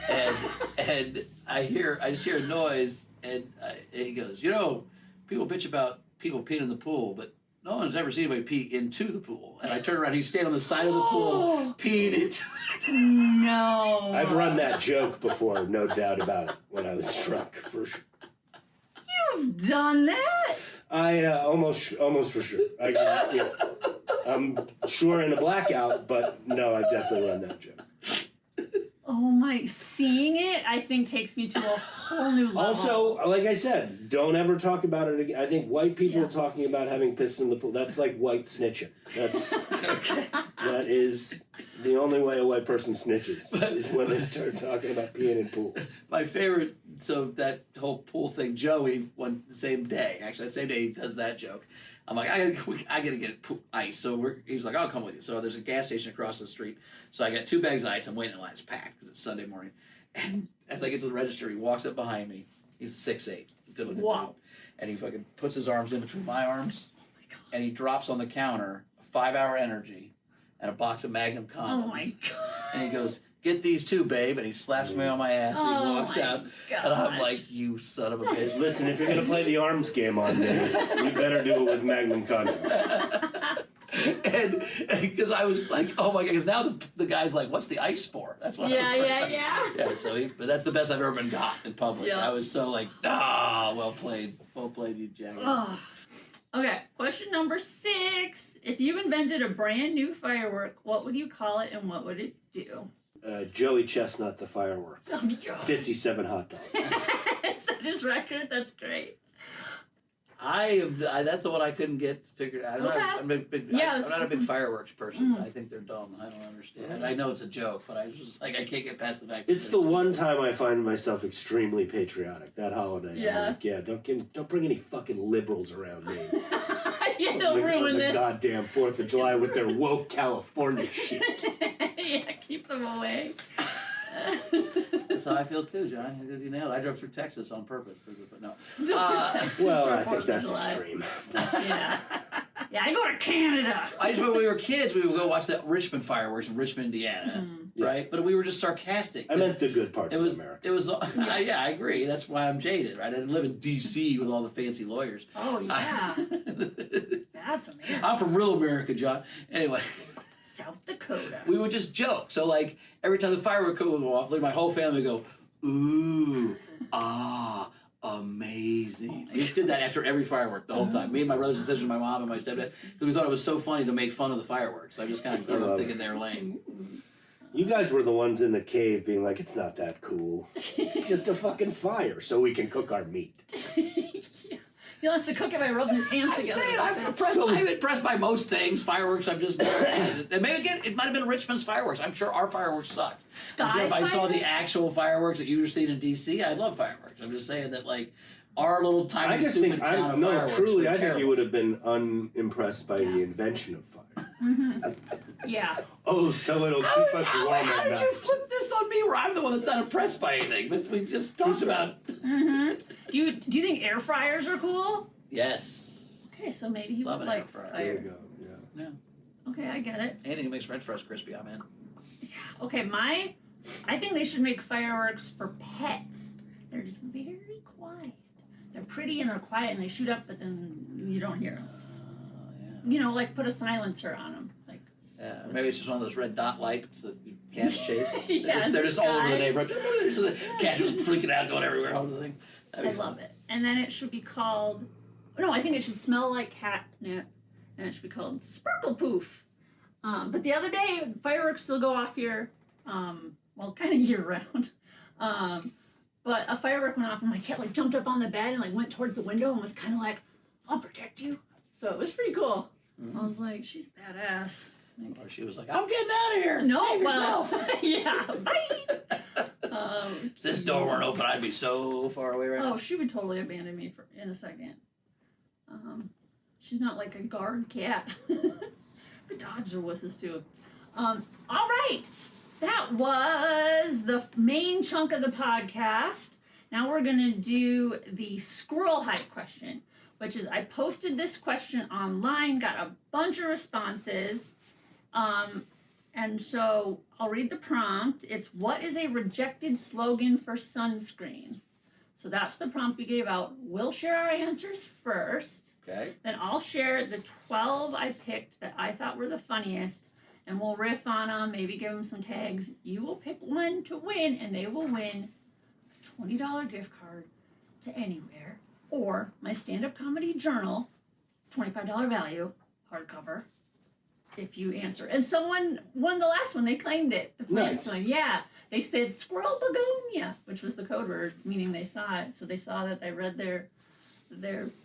And I just hear a noise, and he goes, people bitch about people peeing in the pool, but no one's ever seen anybody pee into the pool. And I turn around, he's standing on the side of the pool, peeing into it. no. I've run that joke before, no doubt about it, when I was drunk, for sure. You've done that? I almost for sure. I'm sure in a blackout, but no, I definitely run that joke. Oh my, seeing it, I think takes me to a whole new level. Also, like I said, don't ever talk about it again. I think white people talking about having pissed in the pool, that's like white snitching. That is the only way a white person snitches, is when they start talking about peeing in pools. My favorite, so that whole pool thing, Joey, the same day, actually, the same day he does that joke. I'm like, I gotta get ice. So he's like, I'll come with you. So there's a gas station across the street. So I got 2 bags of ice. I'm waiting in line. It's packed because it's Sunday morning. And as I get to the register, he walks up behind me. He's 6'8", good looking dude. And he fucking puts his arms in between my arms. Oh my God. And he drops on the counter a 5-Hour Energy and a box of Magnum condoms. Oh my God. And he goes, get these 2, babe. And he slaps me on my ass and he walks out. Gosh. And I'm like, you son of a bitch. Listen, if you're going to play the arms game on me, you better do it with Magnum condoms. And because I was like, oh my God, because now the guy's like, what's the ice for? That's what Yeah. Yeah, so but that's the best I've ever been got in public. Yeah. I was so like, well played, you jackass. Oh. Okay, question number 6. If you invented a brand new firework, what would you call it and what would it do? Joey Chestnut, the firework. Oh my God. 57 hot dogs. Is that his record? That's great. That's the one I couldn't get figured out. I'm not a big fireworks person. I think they're dumb. I don't understand. And I know it's a joke, but I was just like, I can't get past the fact that It's the one time I find myself extremely patriotic, that holiday. Yeah. I'm like, don't bring any fucking liberals around me. Yeah, they'll ruin the this. goddamn 4th of July with their woke California shit. Yeah, keep them away. That's how I feel too, John. You nailed it. I drove through Texas on purpose. But no. Well, I think that's extreme. Yeah. Yeah, I go to Canada. When we were kids, we would go watch the Richmond fireworks in Richmond, Indiana, right? But we were just sarcastic. I meant the good parts of America. It was, I agree. That's why I'm jaded, right? I didn't live in D.C. with all the fancy lawyers. Oh, yeah. That's amazing. I'm from real America, John. Anyway. South Dakota. We would just joke. So, like, every time the firework would go off, like, my whole family would go, ooh, amazing. We did that after every firework the whole time. Me and my brothers and sisters, my mom and my stepdad, because we thought it was so funny to make fun of the fireworks. I just kind of grew up thinking they were lame. You guys were the ones in the cave being like, it's not that cool. It's just a fucking fire so we can cook our meat. Yeah. He wants to cook it by rubbing his hands together. I'm impressed by most things. Fireworks, I'm just... and maybe again, it might have been Richmond's fireworks. I'm sure our fireworks sucked. I'm sure if I saw the actual fireworks that you were seeing in D.C., I'd love fireworks. I'm just saying that, like, our little tiny stupid town of fireworks truly, were I think terrible. you would have been unimpressed by the invention of fire. Yeah. Oh, so it'll keep us warm at How did night. you flip this on me where I'm the one that's not impressed by anything? We just talked about... Do you think air fryers are cool? Yes. Okay, so maybe he Love would an air like fryer. There you fire. go, yeah. Okay, I get it. Anything that makes French fries crispy, I'm in. Okay, I think they should make fireworks for pets. They're just very quiet. They're pretty and they're quiet and they shoot up, but then you don't hear them. Yeah. Like put a silencer on them. Like Yeah, maybe it's just one of those red dot lights that cats chase. Yeah, they're just all over the sky. neighborhood. So the cat just freaking out, going everywhere over the thing. I love it. And then it should be called, no, I think it should smell like catnip, and it should be called Sparkle Poof. But the other day, fireworks still go off here, well, kind of year round. But a firework went off, and my cat like jumped up on the bed and like went towards the window and was kind of like, "I'll protect you." So it was pretty cool. Mm-hmm. I was like, "She's badass." Like, Or she was like, "I'm getting out of here. no, Save well, yourself." yeah, bye. If this door weren't open, I'd be so far away right now. Oh, she would totally abandon me in a second. She's not like a guard cat. But dogs are wusses too. All right. That was the main chunk of the podcast. Now we're going to do the squirrel hype question, which is I posted this question online, got a bunch of responses. And so I'll read the prompt. It's, what is a rejected slogan for sunscreen? So that's the prompt we gave out. We'll share our answers first. Okay. Then I'll share the 12 I picked that I thought were the funniest, and we'll riff on them, maybe give them some tags. You will pick one to win, and they will win a $20 gift card to anywhere, or my stand-up comedy journal, $25 value, hardcover, if you answer. And someone won the last one. They claimed it. The France one. Yeah. They said squirrel begonia, which was the code word, meaning they saw it. So they saw that I read their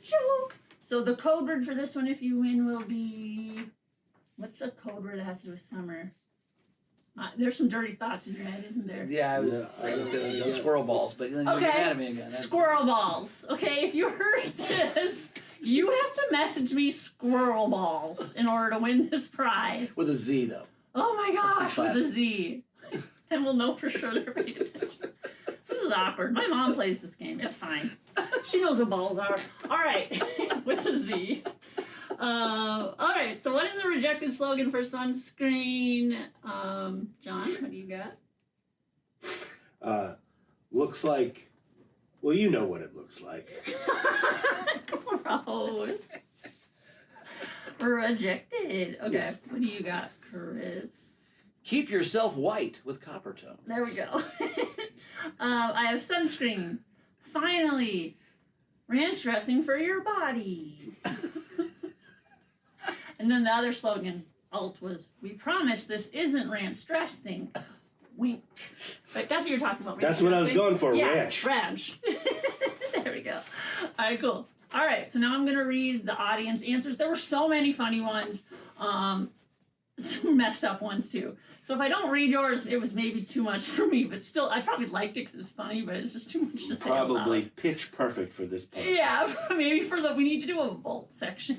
joke. So the code word for this one, if you win, will be, what's the code word that has to do with summer? There's some dirty thoughts in your head, isn't there? Yeah, I was going to go squirrel balls, but then you're mad at me again. Squirrel balls. Okay, if you heard this, you have to message me squirrel balls in order to win this prize. With a Z, though. Oh my gosh, with a Z. Then we'll know for sure they're paying attention. This is awkward. My mom plays this game. It's fine. She knows what balls are. All right, with a Z. All right, so what is the rejected slogan for sunscreen? John, what do you got? Looks like, well, you know what it looks like. Gross. Rejected. Okay, Yeah. what do you got, Chris? Keep yourself white with copper tone. There we go. I have sunscreen. Finally, ranch dressing for your body. And then the other slogan, alt, was, we promise this isn't ranch dressing. Wink. But that's what you're talking about. That's what I was going for, yeah, ranch. Ranch. There we go. All right, cool. All right, so now I'm going to read the audience answers. There were so many funny ones. Some messed up ones too. So if I don't read yours, it was maybe too much for me, but still, I probably liked it because it's funny, but it's just too much to say. Probably pitch perfect for this part. Yeah, maybe we need to do a vault section.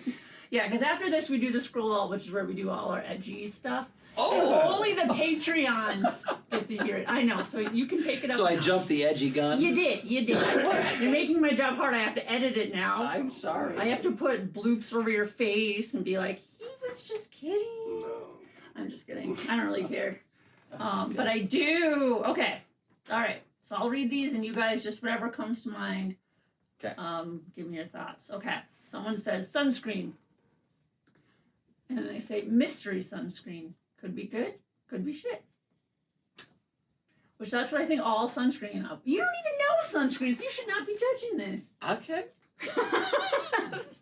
Yeah, because after this we do the scroll alt, which is where we do all our edgy stuff. Oh! And only the Patreons get to hear it. I know, so you can take it up. So I now. jumped the edgy gun? You did. You're making my job hard. I have to edit it now. I'm sorry. I have to put bloops over your face and be like, he was just kidding. No. I'm just kidding. I don't really care. But I do. Okay. All right. So I'll read these and you guys just whatever comes to mind. Okay. Give me your thoughts. Okay. Someone says sunscreen. And then they say mystery sunscreen. Could be good. Could be shit. Which that's what I think all sunscreen of. You don't even know sunscreens. You should not be judging this. Okay.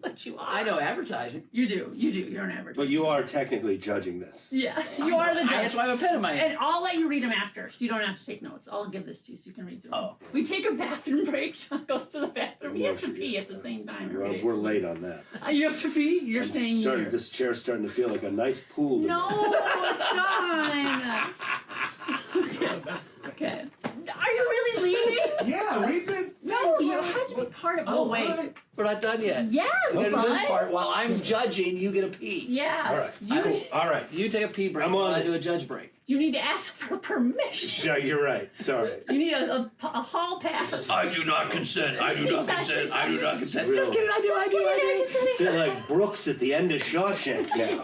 But you are. I know advertising. You do. You're an advertiser. But you are technically judging this. Yeah, you are the judge. That's why I have a pen in my hand. And I'll let you read them after, so you don't have to take notes. I'll give this to you so you can read through them. Oh. We take a bathroom break. John goes to the bathroom. He has to pee at the same time. every day. We're late on that. You have to pee? You're staying here. This chair's starting to feel like a nice pool to No, me. John. Okay. Are you really leaving? Yeah, read the... No, you have to be part of. Oh, wait. We're not done yet. Yeah, We're gonna do this bud. part while I'm judging. You get a pee. Yeah. All right. You, All right. You take a pee break I'm while on I it. do a judge break. you need to ask for permission. Yeah, you're right. Sorry. You need a hall pass. I do not consent. I do not consent. I do not consent. Really? Just kidding. I do. I feel like Brooks at the end of Shawshank now.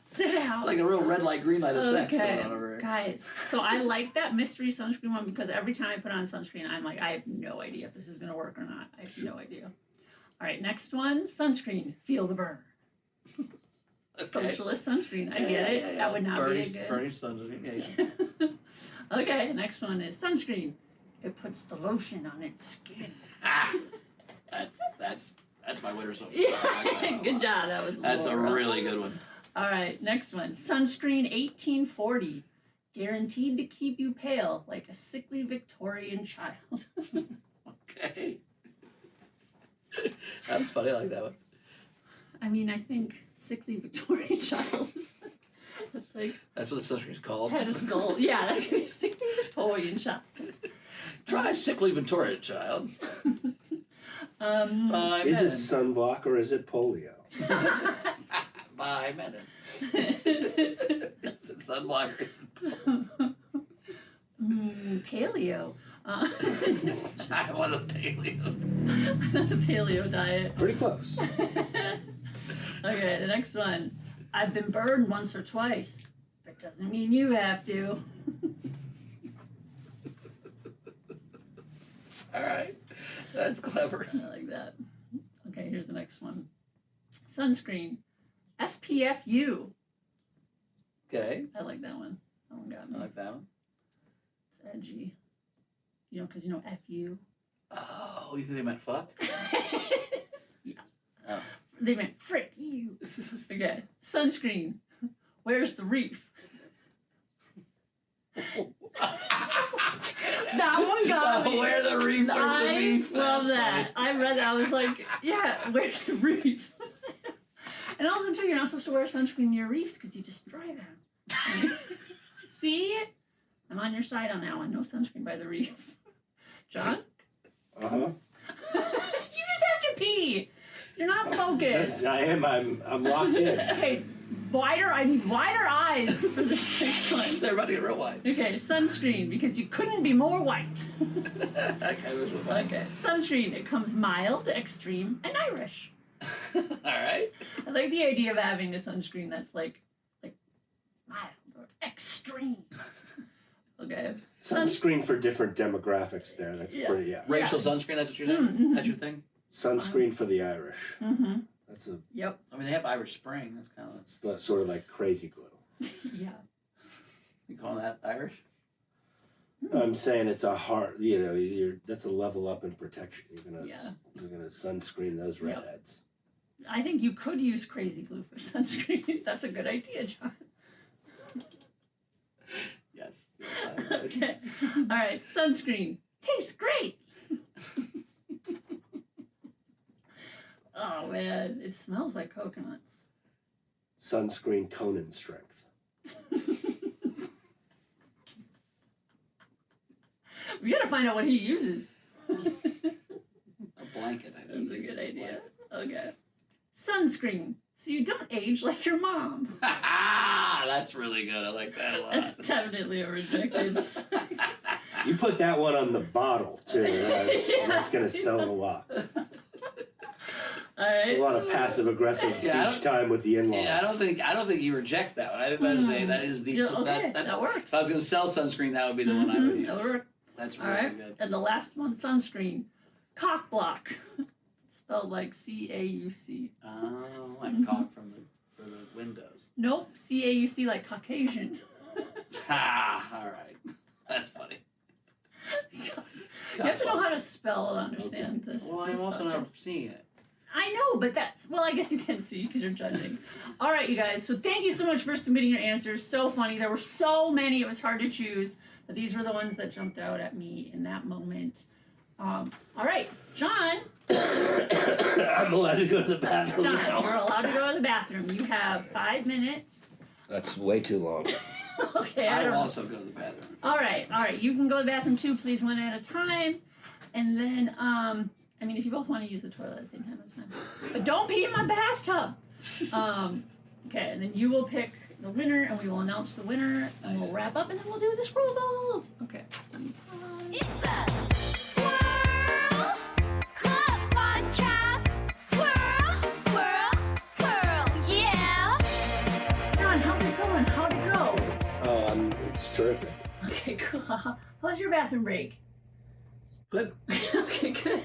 Sit down. It's like a real red light, green light of sex going on over here. Guys, so I like that mystery sunscreen one because every time I put on sunscreen, I'm like, I have no idea if this is going to work or not. I have no idea. All right, next one, sunscreen, feel the burn. Socialist sunscreen. I get it. Yeah. That would not Bernie, be a good. Bernie sunscreen. Yeah. Okay, next one is sunscreen. It puts the lotion on its skin. That's my winner so far. Yeah, good job. That was. That's a really good one. All right, next one. Sunscreen 1840. Guaranteed to keep you pale like a sickly Victorian child. Okay. That was funny. I like that one. I mean, I think sickly Victorian child is like That's what the sunscreen's called. pedestal. Yeah, that could be sickly Victorian child. Try sickly Victorian child. By Is it Menon. sunblock or is it polio? By Menon. Is it sunblock or is it Paleo. I want a paleo. That's a paleo diet. Pretty close. Okay, the next one. I've been burned once or twice. That doesn't mean you have to. All right. That's clever. I like that. Okay, here's the next one. Sunscreen. SPFU. Okay. I like that one. That one got I me. like that one. It's edgy. You know, because FU. Oh, you think they meant fuck? Yeah. Oh. They meant frick you. Okay. Sunscreen. Where's the reef? That one got me. Where the reef, where's the reef? Love That's that. funny. I read that. I was like, yeah, where's the reef? And also, too, you're not supposed to wear sunscreen near reefs because you just dry them. See? I'm on your side on that one. No sunscreen by the reef. John? Uh-huh. You just have to pee. You're not focused. I am. I'm locked in. Okay, I need wider eyes for this next one. They're running it real wide. Okay, sunscreen, because you couldn't be more white. Okay, which one? Okay, sunscreen. It comes mild, extreme, and Irish. All right. I like the idea of having a sunscreen that's like mild or extreme. Okay. Sunscreen for different demographics there. That's Yeah. pretty, yeah. Racial sunscreen, that's what you're saying? Mm-hmm. That's your thing? Sunscreen for the Irish. Mm-hmm. That's a. Yep. I mean, they have Irish Spring. That's kind of... It's sort of like crazy glue. Yeah. You calling that Irish? I'm saying it's a hard, that's a level up in protection. You're gonna sunscreen those Yep. redheads. I think you could use crazy glue for sunscreen. That's a good idea, John. Yes. I would. Okay. All right. Sunscreen. Tastes great. Oh, man. It smells like coconuts. Sunscreen Conan strength. We got to find out what he uses. A blanket, I think. That's a good idea. Okay. Sunscreen. So you don't age like your mom. That's really good. I like that a lot. That's definitely a rejected. You put that one on the bottle too. That's Yes. gonna sell a lot. All right. It's a lot of passive aggressive Yeah, I each time with the in-laws. Yeah, I don't think you reject that one. I think that is that is the Yeah, okay, that's that works. If I was going to sell sunscreen, that would be the one I would use. That would work. That's All really right. good. And the last one, sunscreen. Cock block. Spelled like CAUC. Oh, like caulk for the windows. Nope. CAUC like Caucasian. All right. That's funny. You have to know how to spell and understand this. Well, this I'm also podcast. not seeing it. I know, but I guess you can see because you're judging. All right, you guys. So thank you so much for submitting your answers. So funny. There were so many. It was hard to choose, but these were the ones that jumped out at me in that moment. All right, John. I'm allowed to go to the bathroom John, now. you're allowed to go to the bathroom. You have 5 minutes. That's way too long. Okay, I I don't will know. also go to the bathroom. All right. You can go to the bathroom too, please, one at a time. And then, if you both want to use the toilet at the same time, that's fine. But don't pee in my bathtub. Okay, and then you will pick the winner, and we will announce the winner, and we'll wrap up, and then we'll do the squirrel vault. Okay. It's a Squirrel Club podcast. Squirrel, squirrel, squirrel, yeah. John, how's it going? How'd it go? It's terrific. Okay, cool. How was your bathroom break? Good. Okay, good.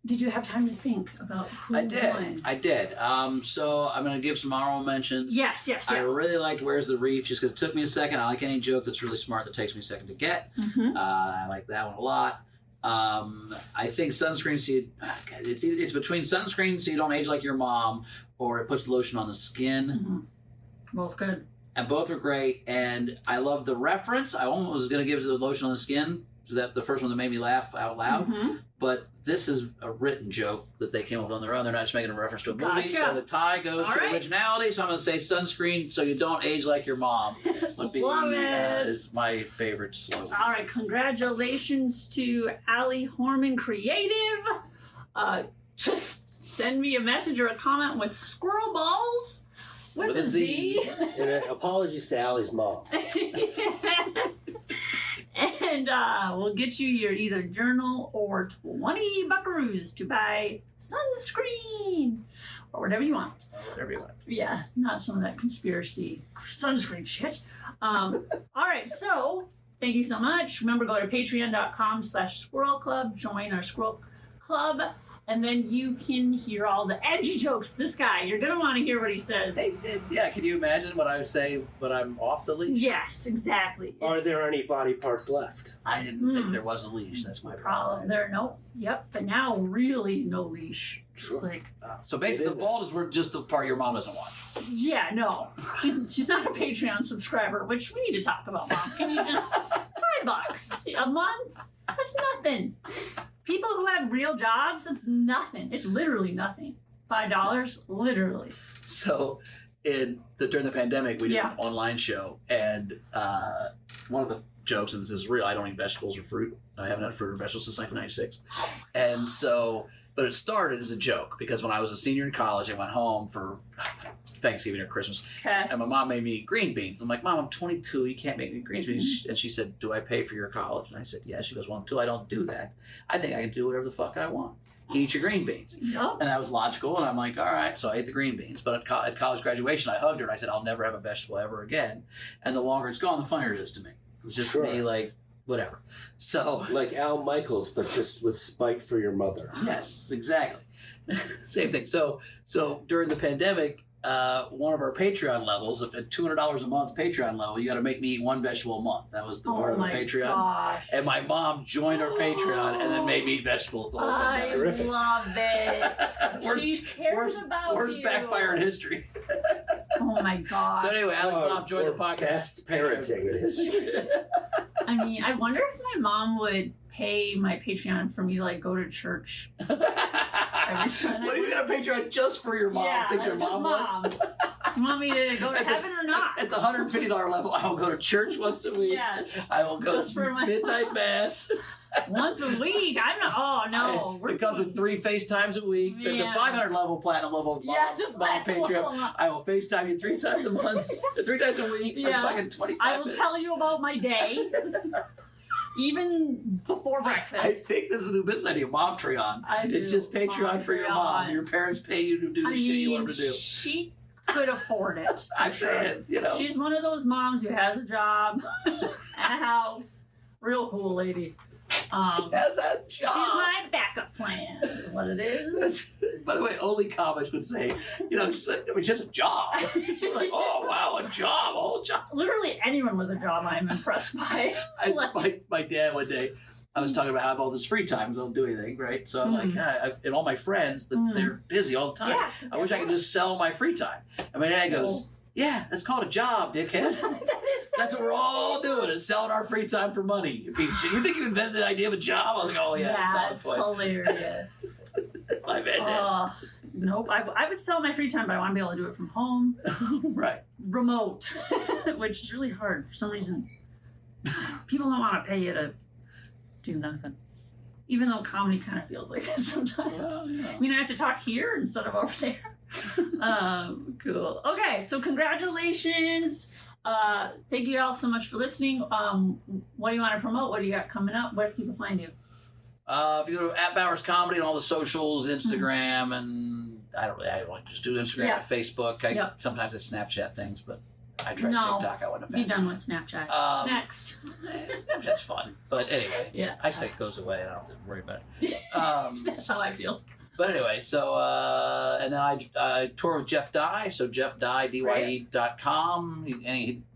did you have time to think about who I did. won? I did. So I'm going to give some honorable mentions. Yes. I really liked Where's the Reef just because it took me a second. I like any joke that's really smart that takes me a second to get. Mm-hmm. I like that one a lot. I think sunscreen so you, it's between sunscreen so you don't age like your mom or it puts lotion on the skin. Mm-hmm. Both good. And both are great. And I love the reference. I almost was going to give it the lotion on the skin. That the first one that made me laugh out loud. Mm-hmm. But this is a written joke that they came up with on their own. They're not just making a reference to a movie. Gotcha. So the tie goes All to right. originality. So I'm going to say sunscreen so you don't age like your mom. Would be, Love it. is my favorite slogan. All right, congratulations to Allie Horman Creative. Just send me a message or a comment with squirrel balls with a Z. And apologies to Allie's mom. And we'll get you your either journal or 20 buckaroos to buy sunscreen or whatever you want. Whatever you want. Yeah, not some of that conspiracy sunscreen shit. All right, so thank you so much. Remember, go to patreon.com/squirrel club, join our squirrel club, and then you can hear all the edgy jokes. This guy, you're going to want to hear what he says. Hey, yeah, can you imagine what I would say when I'm off the leash? Yes, exactly. Are there any body parts left? I didn't think there was a leash. That's my problem. There, no, yep, but now really no leash. Sure. It's like, So basically, the vault is where just the part your mom doesn't watch. yeah, no, she's not a Patreon subscriber, which we need to talk about, Mom. Can you just $5 a month? That's nothing. People who have real jobs, that's nothing. It's literally nothing. $5, literally. So, during the pandemic, we did an online show, and one of the jokes, and this is real, I don't eat vegetables or fruit. I haven't had fruit or vegetables since 1996. And so, but it started as a joke because when I was a senior in college, I went home for Thanksgiving or Christmas, Okay. and my mom made me eat green beans. I'm like, Mom, I'm 22. You can't make me green beans. And she said, do I pay for your college? And I said, yeah. She goes, well, until I don't do that, I think I can do whatever the fuck I want. Eat your green beans. Yup. And that was logical. And I'm like, all right. So I ate the green beans. But at college graduation, I hugged her and I said, I'll never have a vegetable ever again. And the longer it's gone, the funnier it is to me. It's just me like, whatever. So. Like Al Michaels, but just with spite for your mother. Yes, exactly. Same thing. So during the pandemic, one of our Patreon levels, at $200 a month Patreon level, you got to make me eat one vegetable a month. That was the part of the Patreon. Gosh. And my mom joined our Patreon and then made me eat vegetables the whole I pandemic. Terrific. love it. She cares about worst you. backfire in history. Oh my gosh. So anyway, Alex mom joined or the podcast. Best parenting in history. I mean, I wonder if my mom would pay my Patreon for me to like go to church. What are you gonna Patreon just for your mom? Yeah, Thinks your just mom wants? You want me to go to heaven or not? At the $150 level, I will go to church once a week. Yes. I will go Just for to my midnight mass. Once a week. I'm not. Oh no. It comes with 3 FaceTimes a week. At the Yeah. 500 level, platinum level, just mom Patreon, level. I will FaceTime you 3 times a month, 3 times a week Yeah. for fucking 25 I will minutes. tell you about my day, even before breakfast. I think this is a new business idea, Momtreon. I do. It's just Patreon for your mom. Momtreon. Your parents pay you to do the shit you want them to do. She could afford it. I'm saying, you know. She's one of those moms who has a job and a house. Real cool lady. Has a job. She's my backup plan. Is what it is. By the way, only comics would say, you know, she's like, I mean, she has a job. You're like, oh, wow, a job, a whole job. Literally anyone with a job I'm impressed by. My dad one day, I was talking about how I have all this free time, 'cause I don't do anything, right? So I'm like, and all my friends, they're busy all the time. Yeah, I wish I could just sell my free time. And my dad goes, yeah, that's called a job, dickhead. That's what we're all doing, is selling our free time for money. You piece of shit. You think you invented the idea of a job? I was like, oh, yeah, That's solid point. hilarious. My bad, Dad. Nope. I would sell my free time, but I want to be able to do it from home. Right. Remote, which is really hard for some reason. People don't want to pay you to do nothing. Even though comedy kind of feels like that sometimes. Well, you know. I mean, I have to talk here instead of over there. Cool. Okay, so congratulations. Thank you all so much for listening. What do you want to promote? What do you got coming up? Where can people find you? If you go to @Bowers Comedy and all the socials, Instagram, and I don't just do Instagram and Facebook. Sometimes I Snapchat things, but I tried No. TikTok. I wasn't a Be fan. done with Snapchat. Next. That's fun. But anyway, Yeah. I just think it goes away. I don't have to worry about it. That's how I feel. But anyway, so and then I tour with Jeff Dye. So jeffdye.com.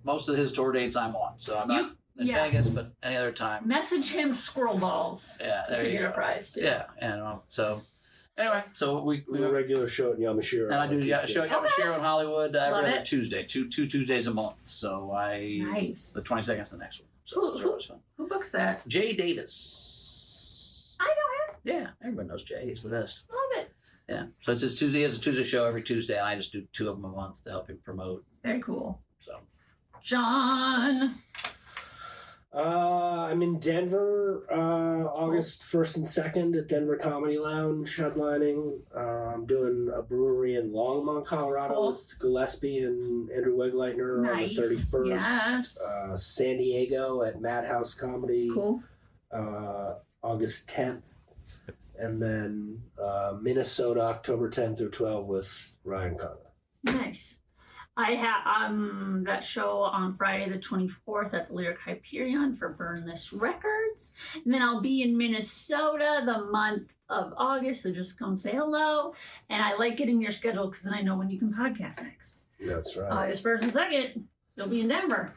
Most of his tour dates I'm on. So I'm not in Vegas, but any other time. Message him squirrel balls. Yeah, to there you get a go. prize. Too. Yeah, and so anyway, so we We have a regular show at Yamashiro. and I do show Yamashiro in Hollywood Love every other it. Tuesday, two Tuesdays a month. So Nice. the 22nd is the next one. So Who- it's always fun. Who books that? Jay Davis. I know him. Yeah, everybody knows Jay. He's the best. Love it. Yeah. So it's his Tuesday. He has a Tuesday show every Tuesday, and I just do 2 of them a month to help him promote. Very cool. So John. I'm in Denver, August 1st and 2nd at Denver Comedy Lounge headlining. I'm doing a brewery in Longmont, Colorado Cool. with Gillespie and Andrew Wegleitner Nice. on the 31st. Yes. San Diego at Madhouse Comedy, Cool. August 10th. And then Minnesota, October 10th through 12th with Ryan Conroy. Nice. I have that show on Friday the 24th at the Lyric Hyperion for Burn This Records. And then I'll be in Minnesota the month of August, so just come say hello. And I like getting your schedule because then I know when you can podcast next. That's right. August 1st and 2nd, you'll be in Denver.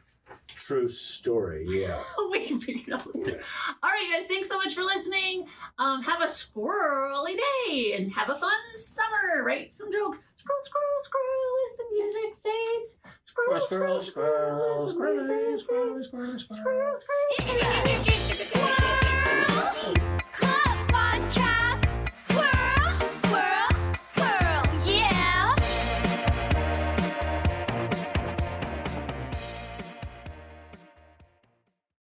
True story, yeah. We can figure it out later. All right, guys, thanks so much for listening. Have a squirrely day and have a fun summer. Write some jokes. Squirrel, squirrel, squirrel as the music fades. Squirrel, squirrel, squirrel as the music fades. Squirrel, squirrel.